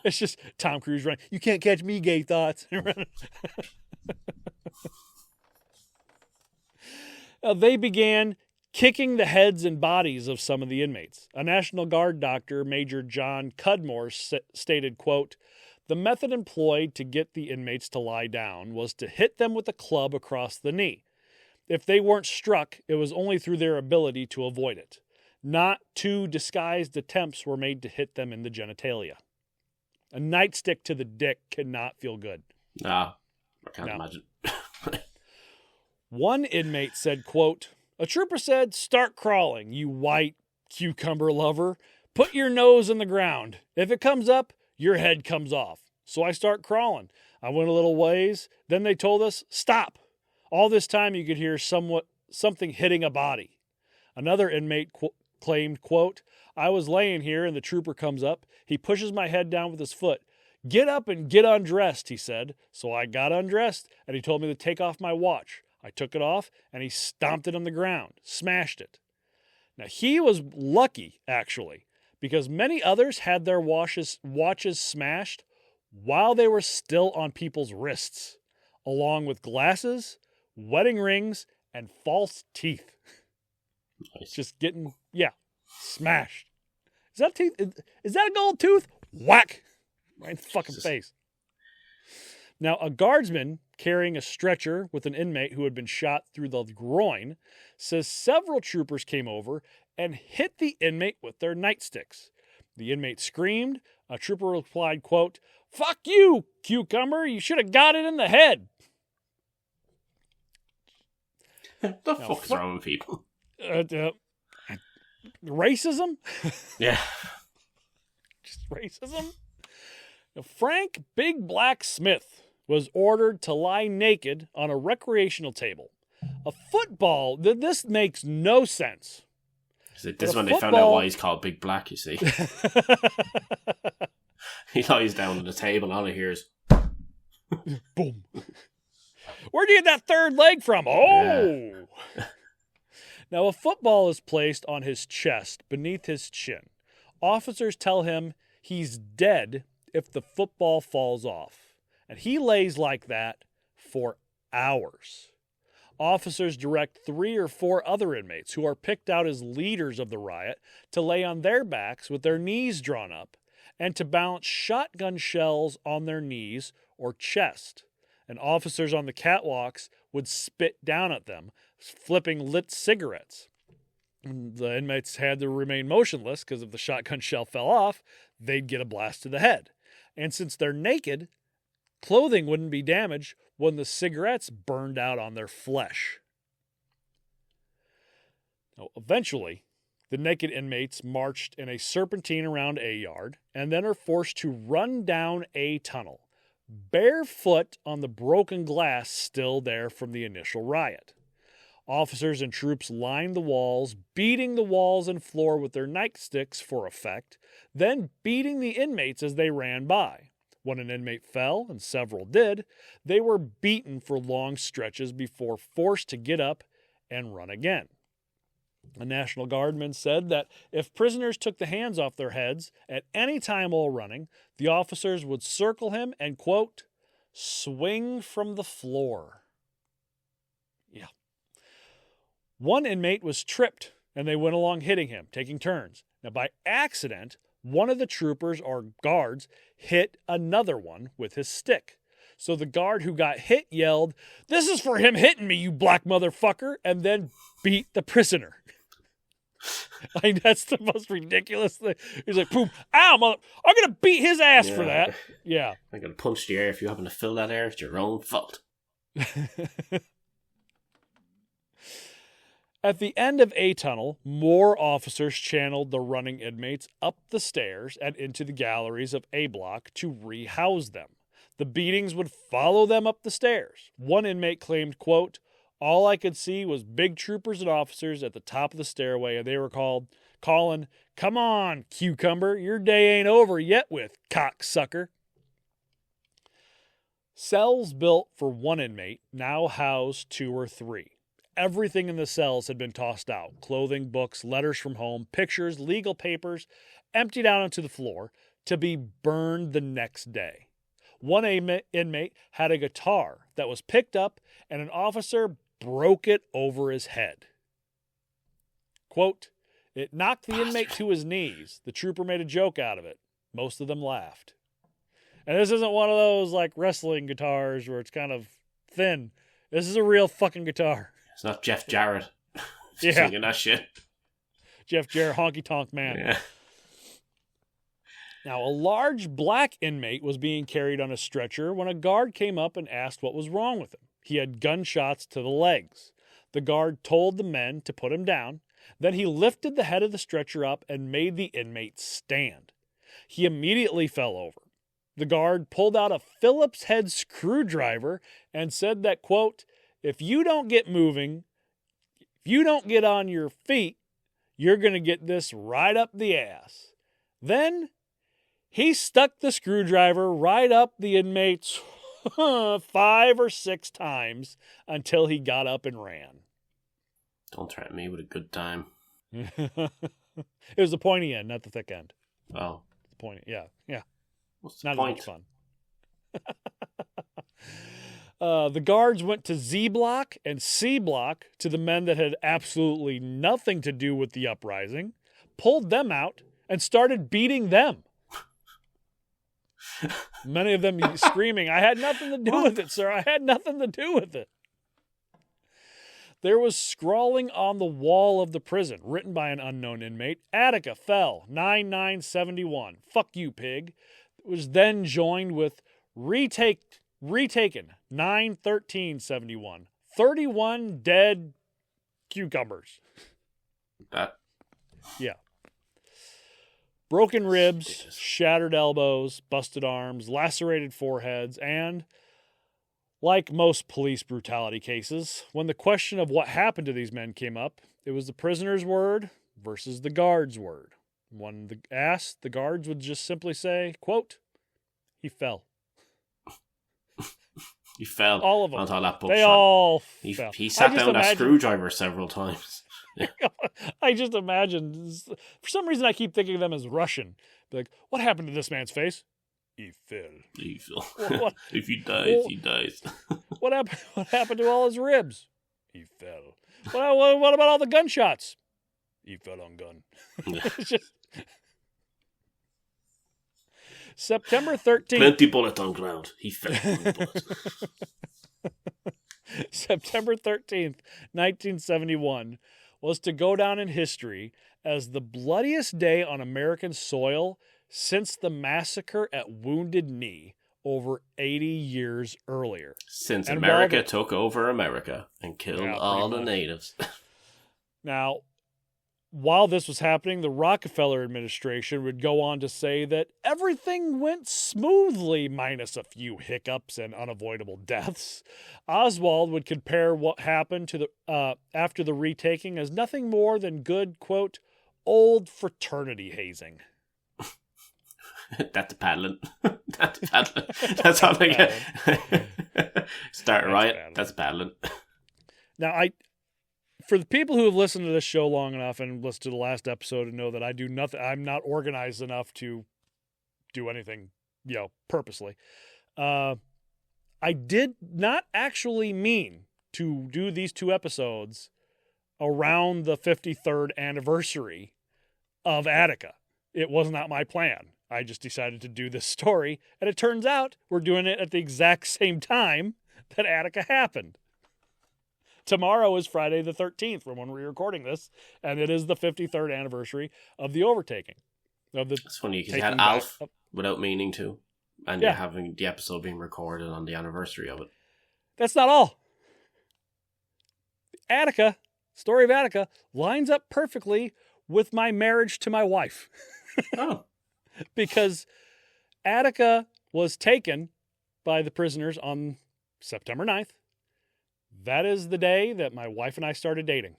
It's just Tom Cruise running. You can't catch me, gay thoughts. They began kicking the heads and bodies of some of the inmates. A National Guard doctor, Major John Cudmore, stated, quote, the method employed to get the inmates to lie down was to hit them with a club across the knee. If they weren't struck, it was only through their ability to avoid it. Not two disguised attempts were made to hit them in the genitalia. A nightstick to the dick cannot feel good. Nah, I can't imagine. One inmate said, quote, a trooper said, start crawling, you white cucumber lover. Put your nose in the ground. If it comes up, your head comes off. So I start crawling. I went a little ways. Then they told us, stop. All this time you could hear something hitting a body. Another inmate claimed, quote, I was laying here and the trooper comes up. He pushes my head down with his foot. Get up and get undressed, he said. So I got undressed and he told me to take off my watch. I took it off and he stomped it on the ground, smashed it. Now he was lucky, actually, because many others had their watches smashed while they were still on people's wrists, along with glasses, wedding rings, and false teeth. Nice. Just getting, smashed. Is that teeth? Is that a gold tooth? Whack! Right in the fucking face. Now, a guardsman carrying a stretcher with an inmate who had been shot through the groin says several troopers came over and hit the inmate with their nightsticks. The inmate screamed. A trooper replied, quote, fuck you, cucumber. You should have got it in the head. The fuck's wrong with people? Racism? Yeah. Just racism? Now, Frank Big Black Smith was ordered to lie naked on a recreational table. A football, this makes no sense. This is when they found out why he's called Big Black, you see. He lies down on the table and all he hears boom. Where'd you get that third leg from? Oh! Yeah. Now, a football is placed on his chest beneath his chin. Officers tell him he's dead if the football falls off. And he lays like that for hours. Officers direct 3 or 4 other inmates who are picked out as leaders of the riot to lay on their backs with their knees drawn up and to balance shotgun shells on their knees or chest. And officers on the catwalks would spit down at them, flipping lit cigarettes. And the inmates had to remain motionless because if the shotgun shell fell off, they'd get a blast to the head. And since they're naked, clothing wouldn't be damaged when the cigarettes burned out on their flesh. Now, eventually, the naked inmates marched in a serpentine around A Yard and then are forced to run down A Tunnel, barefoot on the broken glass still there from the initial riot. Officers and troops lined the walls, beating the walls and floor with their nightsticks for effect, then beating the inmates as they ran by. When an inmate fell, and several did, they were beaten for long stretches before forced to get up and run again. A National Guardman said that if prisoners took the hands off their heads at any time while running, the officers would circle him and, quote, swing from the floor. Yeah. One inmate was tripped, and they went along hitting him, taking turns. Now, by accident, one of the troopers or guards hit another one with his stick. So the guard who got hit yelled, "This is for him hitting me, you black motherfucker," and then beat the prisoner. That's the most ridiculous thing. He's like, "Poop, ow, mother! I'm gonna beat his ass for that." Yeah, I'm gonna punch the air if you happen to fill that air. It's your own fault. At the end of A Tunnel, more officers channeled the running inmates up the stairs and into the galleries of A Block to rehouse them. The beatings would follow them up the stairs. One inmate claimed, quote, "All I could see was big troopers and officers at the top of the stairway, and they were calling, 'Come on, cucumber, your day ain't over yet with cocksucker.'" Cells built for one inmate now house 2 or 3. Everything in the cells had been tossed out. Clothing, books, letters from home, pictures, legal papers, emptied out onto the floor to be burned the next day. One inmate had a guitar that was picked up and an officer broke it over his head. Quote, "It knocked the inmate to his knees. The trooper made a joke out of it. Most of them laughed." And this isn't one of those like wrestling guitars where it's kind of thin. This is a real fucking guitar. It's not Jeff Jarrett singing that shit. Jeff Jarrett, honky tonk man. Yeah. Now, a large black inmate was being carried on a stretcher when a guard came up and asked what was wrong with him. He had gunshots to the legs. The guard told the men to put him down. Then he lifted the head of the stretcher up and made the inmate stand. He immediately fell over. The guard pulled out a Phillips head screwdriver and said that, quote, if you don't get moving, if you don't get on your feet, you're going to get this right up the ass. Then he stuck the screwdriver right up the inmate's 5 or 6 times until he got up and ran. Don't threaten me with a good time. It was the pointy end, not the thick end. Oh. The pointy, yeah. What's the not point? as much fun. The guards went to Z Block and C Block to the men that had absolutely nothing to do with the uprising, pulled them out, and started beating them. Many of them screaming, "I had nothing to do with it, sir. I had nothing to do with it." There was scrawling on the wall of the prison, written by an unknown inmate. Attica fell, 9/9/71. Fuck you, pig. It was then joined with retaken, 9/13/71. 31 dead cucumbers. Yeah. Broken ribs, shattered elbows, busted arms, lacerated foreheads, and, like most police brutality cases, when the question of what happened to these men came up, it was the prisoner's word versus the guard's word. When asked, the guards would just simply say, quote, "He fell." He fell. All of them. Onto that They all fell. He sat down that screwdriver several times. I just imagine. For some reason, I keep thinking of them as Russian. Like, what happened to this man's face? He fell. He fell. What? If he dies, he dies. What happened to all his ribs? He fell. What about all the gunshots? He fell on gun. It's just September 13th. Plenty bullet on ground. He fell on the bullet. September 13th, 1971, was to go down in history as the bloodiest day on American soil since the massacre at Wounded Knee over 80 years earlier. Since America took over America and killed all the much. natives. Now, while this was happening, the Rockefeller administration would go on to say that everything went smoothly minus a few hiccups and unavoidable deaths. Oswald would compare what happened to the after the retaking as nothing more than good, quote, old fraternity hazing. That's paddling. That's paddling. That's all I get. Start a riot. That's paddling. Now, for the people who have listened to this show long enough and listened to the last episode and know that I do nothing, I'm not organized enough to do anything, purposely. I did not actually mean to do these 2 episodes around the 53rd anniversary of Attica. It was not my plan. I just decided to do this story, and it turns out we're doing it at the exact same time that Attica happened. Tomorrow is Friday the 13th from when we're recording this, and it is the 53rd anniversary of the overtaking. It's funny because you had Alf without meaning to, and you're having the episode being recorded on the anniversary of it. That's not all. Attica, story of Attica, lines up perfectly with my marriage to my wife. Oh. Because Attica was taken by the prisoners on September 9th. That is the day that my wife and I started dating.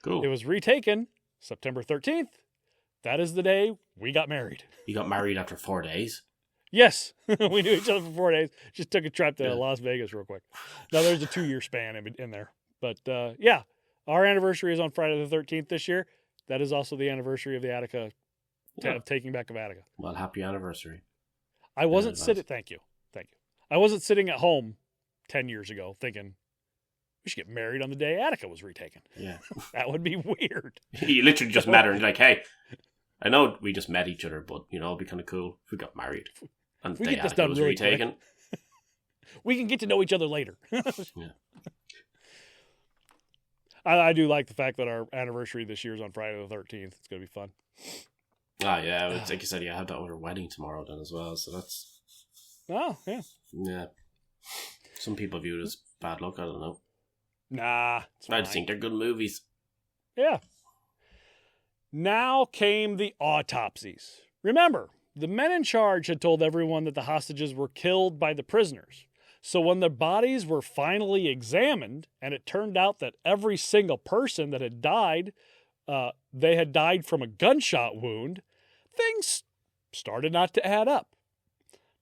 Cool. It was retaken September 13th. That is the day we got married. You got married after 4 days? Yes. We knew each other for 4 days. Just took a trip to Las Vegas real quick. Now, there's a 2-year span in there. But, our anniversary is on Friday the 13th this year. That is also the anniversary of the Attica, of taking back of Attica. Well, happy anniversary. I wasn't sitting... Thank you. I wasn't sitting at home 10 years ago thinking, we should get married on the day Attica was retaken. Yeah. That would be weird. You literally just met her and you're like, hey, I know we just met each other, but, it'd be kind of cool if we got married. And the day Attica was retaken. We can get to know each other later. Yeah. I do like the fact that our anniversary this year is on Friday the 13th. It's going to be fun. Ah, yeah. Like you said, I have that other wedding tomorrow then as well, so that's... Oh, yeah. Yeah. Some people view it as bad luck, I don't know. Nah. I just think they're good movies. Yeah. Now came the autopsies. Remember, the men in charge had told everyone that the hostages were killed by the prisoners. So when the bodies were finally examined, and it turned out that every single person that had died, they had died from a gunshot wound, things started not to add up.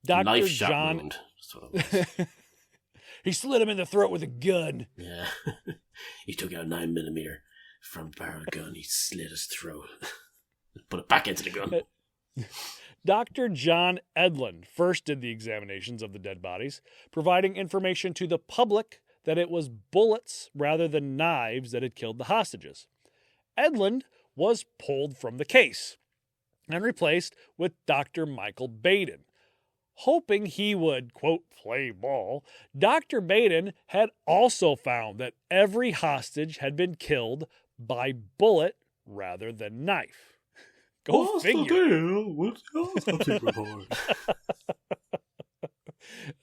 Dr. Knife shot John wound. That's what it was. He slit him in the throat with a gun. Yeah. He took out 9mm from the barrel of the gun. He slit his throat. Put it back into the gun. Dr. John Edlund first did the examinations of the dead bodies, providing information to the public that it was bullets rather than knives that had killed the hostages. Edlund was pulled from the case and replaced with Dr. Michael Baden. Hoping he would, quote, play ball, Dr. Baden had also found that every hostage had been killed by bullet rather than knife. Go figure. What's the autopsy report?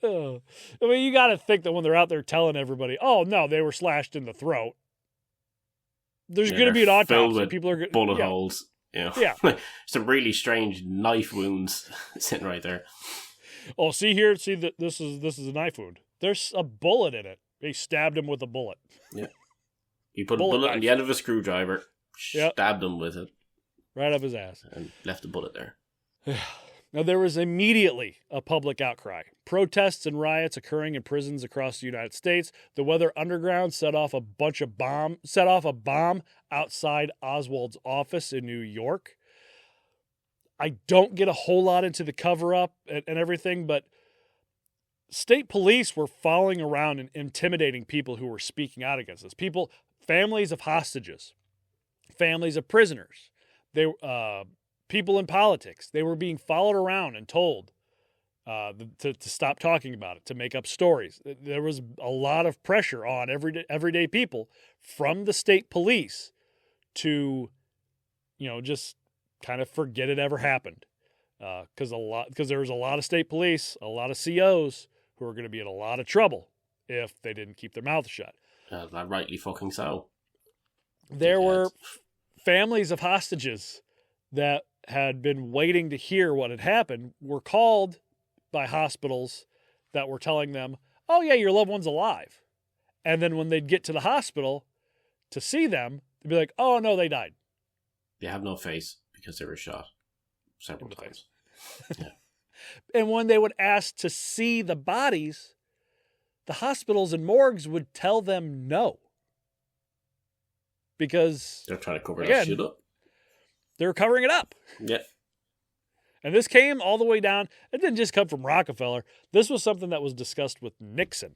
I mean, you got to think that when they're out there telling everybody, oh, no, they were slashed in the throat, there's going to be an autopsy. With people are bullet holes. Yeah. Some really strange knife wounds sitting right there. Oh, see here, see that this is a knife wound. There's a bullet in it. They stabbed him with a bullet. Yeah. You put a bullet on the end of a screwdriver, stabbed him with it. Right up his ass. And left a bullet there. Now, there was immediately a public outcry. Protests and riots occurring in prisons across the United States. The Weather Underground set off a bomb outside Oswald's office in New York. I don't get a whole lot into the cover-up and everything, but state police were following around and intimidating people who were speaking out against this. People, families of hostages, families of prisoners, people in politics. They were being followed around and told to stop talking about it, to make up stories. There was a lot of pressure on everyday people from the state police to, just kind of forget it ever happened, because there was a lot of state police, a lot of COs who were going to be in a lot of trouble if they didn't keep their mouths shut. Rightly fucking so. There were families of hostages that had been waiting to hear what had happened, were called by hospitals that were telling them, "Oh yeah, your loved one's alive," and then when they'd get to the hospital to see them, they'd be like, "Oh no, they died." They have no face. Because they were shot several times. Yeah. And when they would ask to see the bodies, the hospitals and morgues would tell them no. Because they're trying to cover that shit up. They're covering it up. Yeah. And this came all the way down. It didn't just come from Rockefeller. This was something that was discussed with Nixon.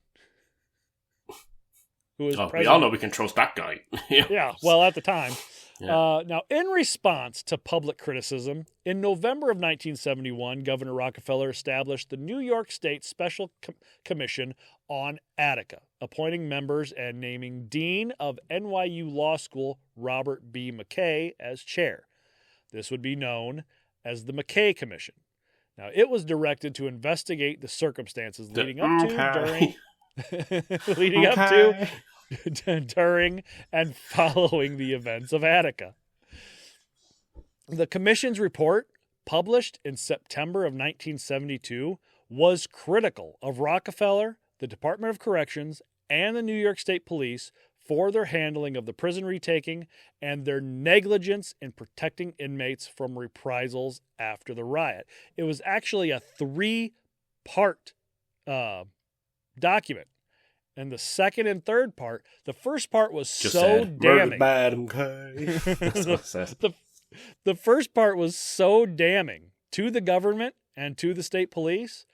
Who was we all know we can trust that guy. Yeah, well, at the time. Yeah. Now, in response to public criticism, in November of 1971, Governor Rockefeller established the New York State Special Commission on Attica, appointing members and naming Dean of NYU Law School Robert B. McKay as chair. This would be known as the McKay Commission. Now, it was directed to investigate the circumstances leading up to, during and following the events of Attica. The commission's report, published in September of 1972, was critical of Rockefeller, the Department of Corrections, and the New York State Police for their handling of the prison retaking and their negligence in protecting inmates from reprisals after the riot. It was actually a 3-part document. And the second and third part, the first part was damning. The first part was so damning to the government and to the state police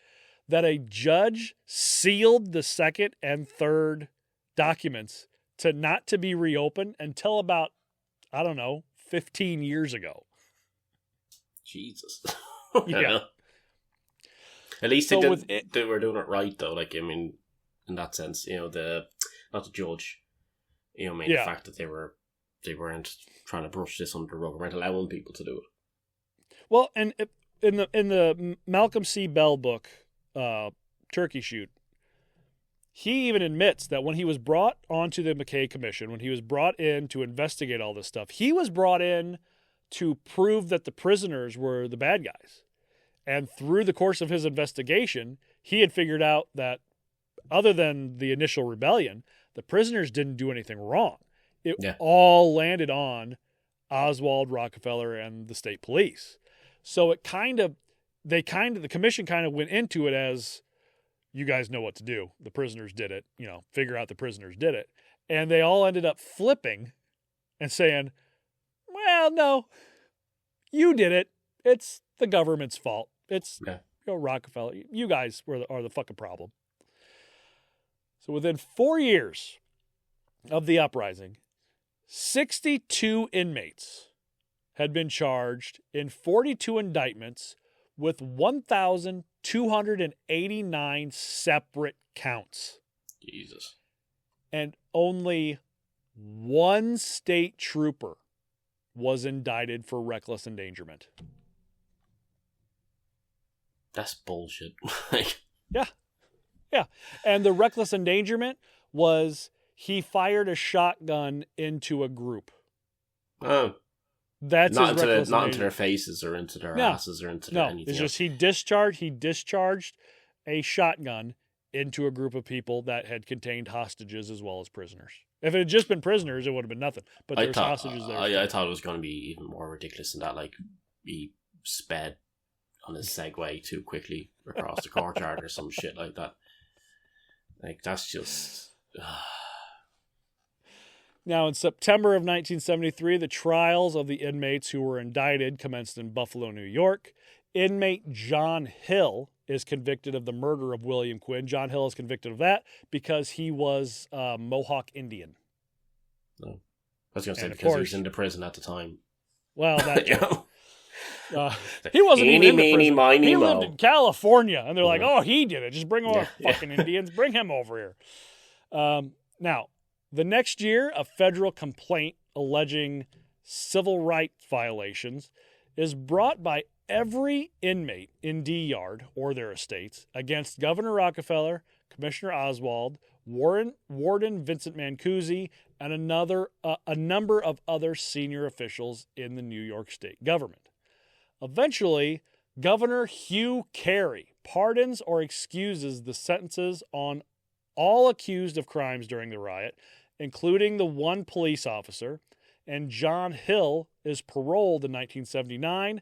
that a judge sealed the second and third documents not to be reopened until about, 15 years ago. Jesus. Yeah. At least they were doing it right, though. In that sense, not the judge, the fact that they weren't trying to brush this under the rug, weren't allowing people to do it. Well, and in the Malcolm C. Bell book, Turkey Shoot, he even admits that when he was brought onto the McKay Commission, when he was brought in to investigate all this stuff, he was brought in to prove that the prisoners were the bad guys. And through the course of his investigation, he had figured out that other than the initial rebellion, the prisoners didn't do anything wrong. It all landed on Oswald, Rockefeller, and the state police. So the commission kind of went into it as, you guys know what to do. The prisoners did it. Figure out the prisoners did it. And they all ended up flipping and saying, well, no, you did it. It's the government's fault. It's Rockefeller. You guys are the fucking problem. So within 4 years of the uprising, 62 inmates had been charged in 42 indictments with 1,289 separate counts. Jesus. And only one state trooper was indicted for reckless endangerment. That's bullshit. Yeah. And the reckless endangerment was he fired a shotgun into a group. Oh. That's not into their faces or into their asses or into their anything. It's just he discharged a shotgun into a group of people that had contained hostages as well as prisoners. If it had just been prisoners, it would have been nothing. But there's hostages there. I thought it was going to be even more ridiculous than that. Like, he sped on his Segway too quickly across the courtyard or some shit like that. Like, that's just... Now, in September of 1973, the trials of the inmates who were indicted commenced in Buffalo, New York. Inmate John Hill is convicted of the murder of William Quinn. John Hill is convicted of that because he was Mohawk Indian. No. I was going to say because he was in the prison at the time. Well, that he wasn't even in the prison. He lived in California, and they're like, "Oh, he did it. Just bring over fucking Indians. Bring him over here." Now, the next year, a federal complaint alleging civil rights violations is brought by every inmate in D Yard or their estates against Governor Rockefeller, Commissioner Oswald, Warden Vincent Mancusi, and a number of other senior officials in the New York State government. Eventually, Governor Hugh Carey pardons or excuses the sentences on all accused of crimes during the riot, including the one police officer, and John Hill is paroled in 1979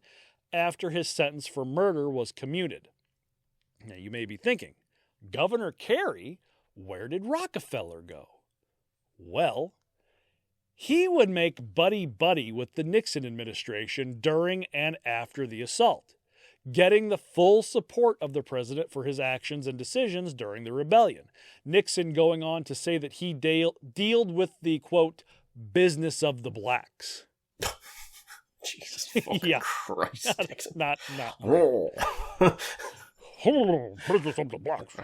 after his sentence for murder was commuted. Now, you may be thinking, Governor Carey, where did Rockefeller go? Well, he would make buddy-buddy with the Nixon administration during and after the assault, getting the full support of the president for his actions and decisions during the rebellion. Nixon going on to say that he dealt with the, quote, business of the blacks. Jesus fucking Christ. Not business of the blacks.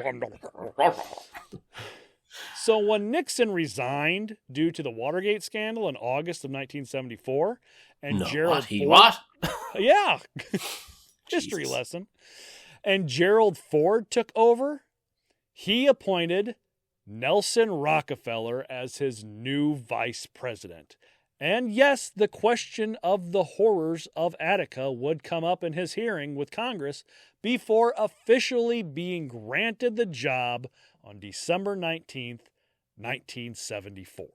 So when Nixon resigned due to the Watergate scandal in August of 1974, and Gerald Ford... Yeah. History lesson. And Gerald Ford took over, he appointed Nelson Rockefeller as his new vice president. And yes, the question of the horrors of Attica would come up in his hearing with Congress before officially being granted the job on December 19th, 1974.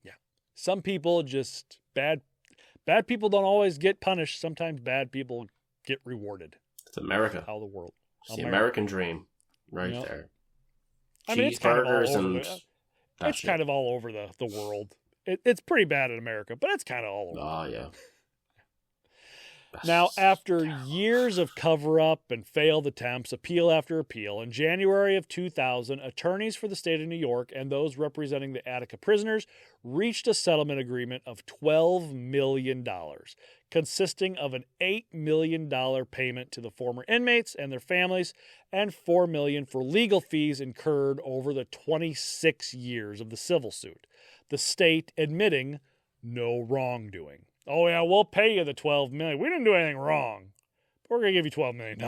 Yeah. Some people just, bad people don't always get punished. Sometimes bad people get rewarded. It's America. How the world. It's the American dream right there. I mean, it's kind of all over it's kind of all over the world. It's pretty bad in America, but it's kind of all over. Oh, yeah. Now, after years of cover-up and failed attempts, appeal after appeal, in January of 2000, attorneys for the state of New York and those representing the Attica prisoners reached a settlement agreement of $12 million, consisting of an $8 million payment to the former inmates and their families and $4 million for legal fees incurred over the 26 years of the civil suit, the state admitting no wrongdoing. Oh, yeah, we'll pay you the $12 million. We didn't do anything wrong. But we're going to give you $12 million.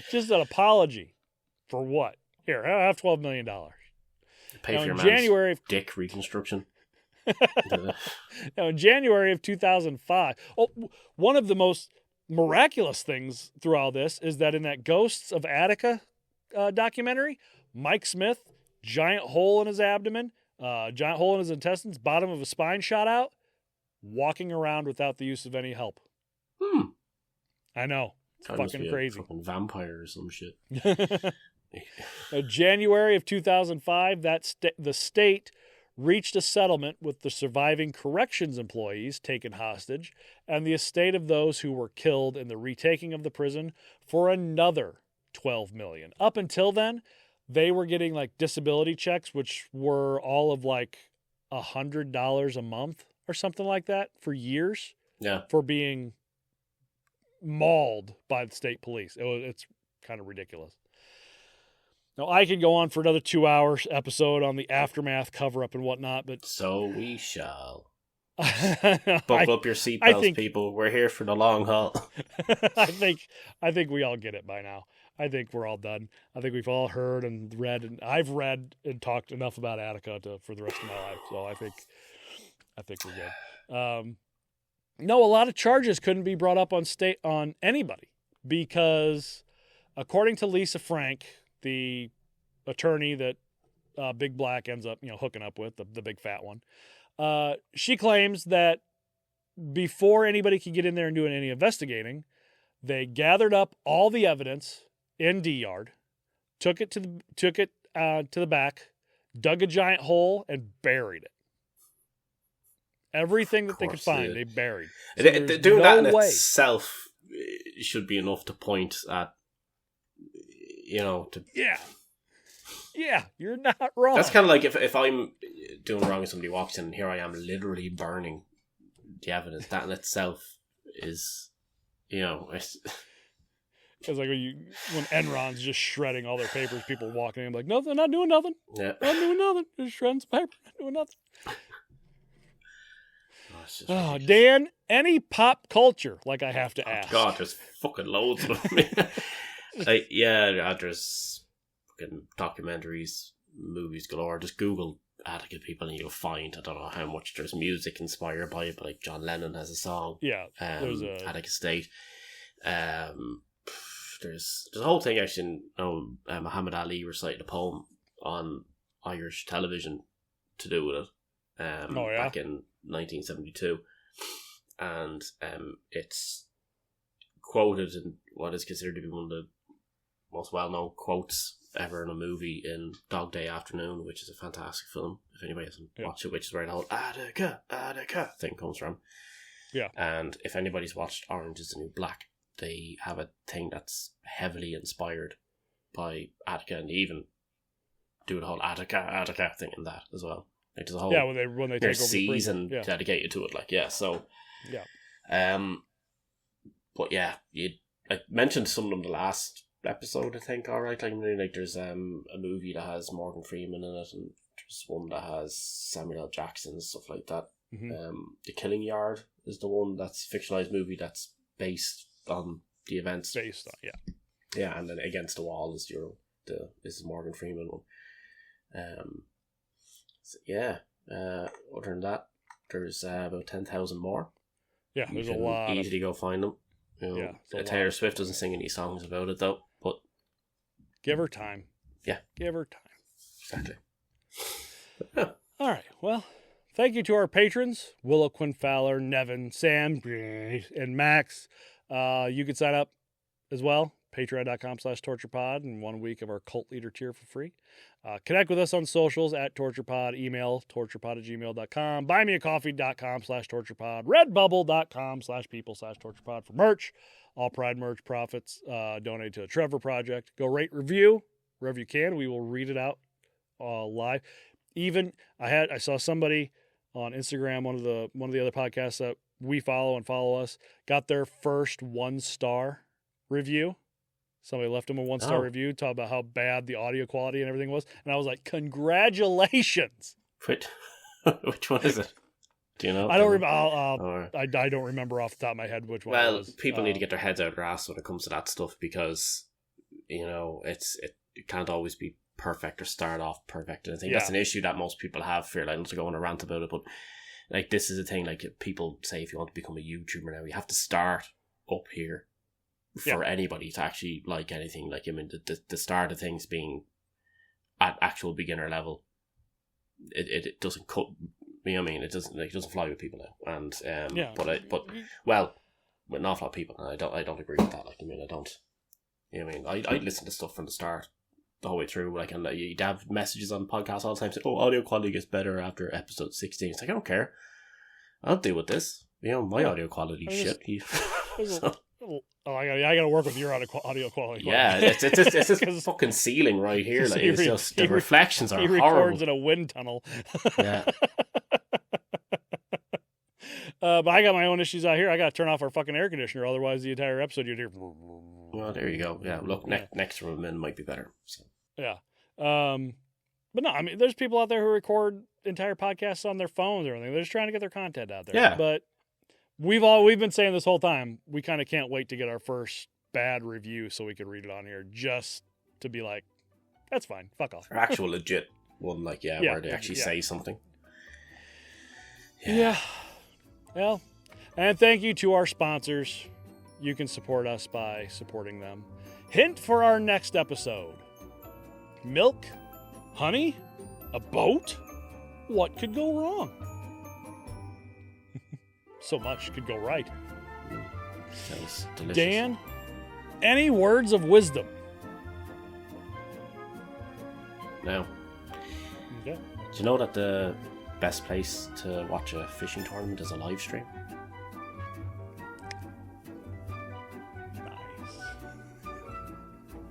Just an apology. For what? Here, I have $12 million. Pay now, for your man's dick reconstruction. Now, in January of 2005, one of the most miraculous things through all this is that in that Ghosts of Attica documentary. Mike Smith, giant hole in his abdomen, giant hole in his intestines, bottom of his spine shot out, walking around without the use of any help. I know. It's fucking crazy. Fucking vampire or some shit. January of 2005, the state reached a settlement with the surviving corrections employees taken hostage and the estate of those who were killed in the retaking of the prison for another $12 million. Up until then, they were getting like disability checks, which were all of like $100 a month or something like that for years. Yeah. For being mauled by the state police. It's kind of ridiculous. Now, I could go on for another 2 hours episode on the aftermath, cover-up, and whatnot, but... So we shall. Buckle up your seatbelts, people. We're here for the long haul. I think we all get it by now. I think we're all done. I think we've all heard and read, and I've read and talked enough about Attica for the rest of my life, so I think we're good. No, a lot of charges couldn't be brought up on anybody because, according to Lisa Frank, the attorney that Big Black ends up, hooking up with, the big fat one, she claims that before anybody could get in there and do any investigating, they gathered up all the evidence in D Yard, took it to the back, dug a giant hole, and buried it. Everything that they could find, they buried. So doing that in itself should be enough to point at, Yeah, you're not wrong. That's kind of like if I'm doing wrong and somebody walks in and here I am literally burning the evidence. That in itself is, It's like when Enron's just shredding all their papers, people walking in like, no, they're not doing nothing. Yeah. Not doing nothing. Just shredding some paper. Not doing nothing. Oh, Dan, any pop culture, like I have to ask. God, there's fucking loads of them. There's fucking documentaries, movies galore. Just Google Attica people and you'll find, I don't know how much there's music inspired by it, but like John Lennon has a song. Yeah. There's Attica State. There's a whole thing actually, Muhammad Ali recited a poem on Irish television to do with it. Back in 1972, and it's quoted in what is considered to be one of the most well-known quotes ever in a movie in Dog Day Afternoon, which is a fantastic film. If anybody hasn't watched it, which is where the whole Attica thing comes from. Yeah. And if anybody's watched Orange is the New Black, they have a thing that's heavily inspired by Attica, and they even do the whole Attica thing in that as well. Like there's a whole when they take over the prison and dedicated to it, But yeah, I mentioned some of them the last episode, I think. All right, like there's a movie that has Morgan Freeman in it, and there's one that has Samuel L. Jackson and stuff like that. Mm-hmm. The Killing Yard is the one that's a fictionalized movie that's based on the events. Yeah, and then Against the Wall is is Morgan Freeman one. Other than that, there's about 10,000 more. Yeah, there's a lot. Easily go find them. Taylor Swift doesn't sing any songs about it though, but give her time. Yeah, give her time. Exactly. All right. Well, thank you to our patrons: Willow, Quinn Fowler, Nevin, Sam, and Max. You can sign up as well. Patreon.com/torturepod and 1 week of our cult leader tier for free. Connect with us on socials at torturepod, email torturepod@gmail.com, buymeacoffee.com/torturepod, redbubble.com/people/torturepod for merch. All Pride merch profits donate to the Trevor Project. Go rate, review wherever you can. We will read it out live. Even I saw somebody on Instagram, one of the other podcasts that we follow us, got their first 1-star review. Somebody left them a 1-star review, talking about how bad the audio quality and everything was. And I was like, congratulations. Which one is it? Do you know? I don't remember. I don't remember off the top of my head which one it was. Well, people need to get their heads out of their ass when it comes to that stuff because, it can't always be perfect or start off perfect. And I think that's an issue that most people have. Fear like to go on a rant about it, but this is a thing. Like people say, if you want to become a YouTuber now, you have to start up here. for anybody to actually like anything. Like, I mean, the start of things being at actual beginner level, it doesn't cut. You know what I mean? It doesn't fly with people now. And but with an awful lot of people, and I don't agree with that. Like, I mean, I don't. You know what I mean? I listen to stuff from the start, the whole way through. Like, and you'd have messages on podcasts all the time saying, "Oh, audio quality gets better after episode 16." It's like, I don't care. I'll deal with this. You know, my audio quality shit. I got to work with your audio quality. Yeah, it's this fucking ceiling right here. Like, it's just the reflections are horrible. He records in a wind tunnel. Yeah. But I got my own issues out here. I got to turn off our fucking air conditioner, otherwise the entire episode you'd hear. Well, there you go. Yeah, look, next room in might be better. So. Yeah. But no, I mean, there's people out there who record entire podcasts on their phones or anything. They're just trying to get their content out there. Yeah. But we've been saying this whole time, we kind of can't wait to get our first bad review so we could read it on here, just to be like, that's fine, fuck off. Or actual legit one, like, where they actually say something. Yeah. Well, and thank you to our sponsors. You can support us by supporting them. Hint for our next episode. Milk? Honey? A boat? What could go wrong? So much could go right. Sounds delicious. Dan, any words of wisdom? No. Okay. Do you know that the best place to watch a fishing tournament is a live stream? Nice.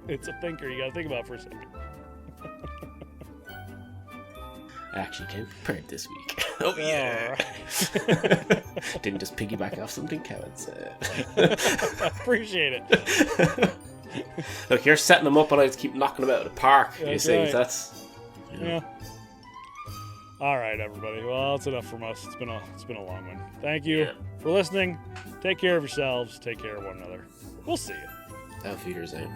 It's a thinker you gotta think about for a second. I actually came prepared this week. Oh, yeah. Didn't just piggyback off something Kevin said. Appreciate it. Look, you're setting them up and I just keep knocking them out of the park. That's you see, right. That's... Yeah. All right, everybody. Well, that's enough from us. It's been a long one. Thank you for listening. Take care of yourselves. Take care of one another. We'll see you. Auf Wiedersehen.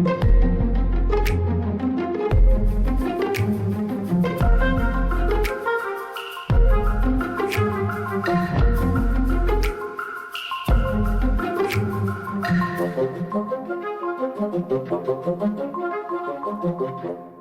Thank you.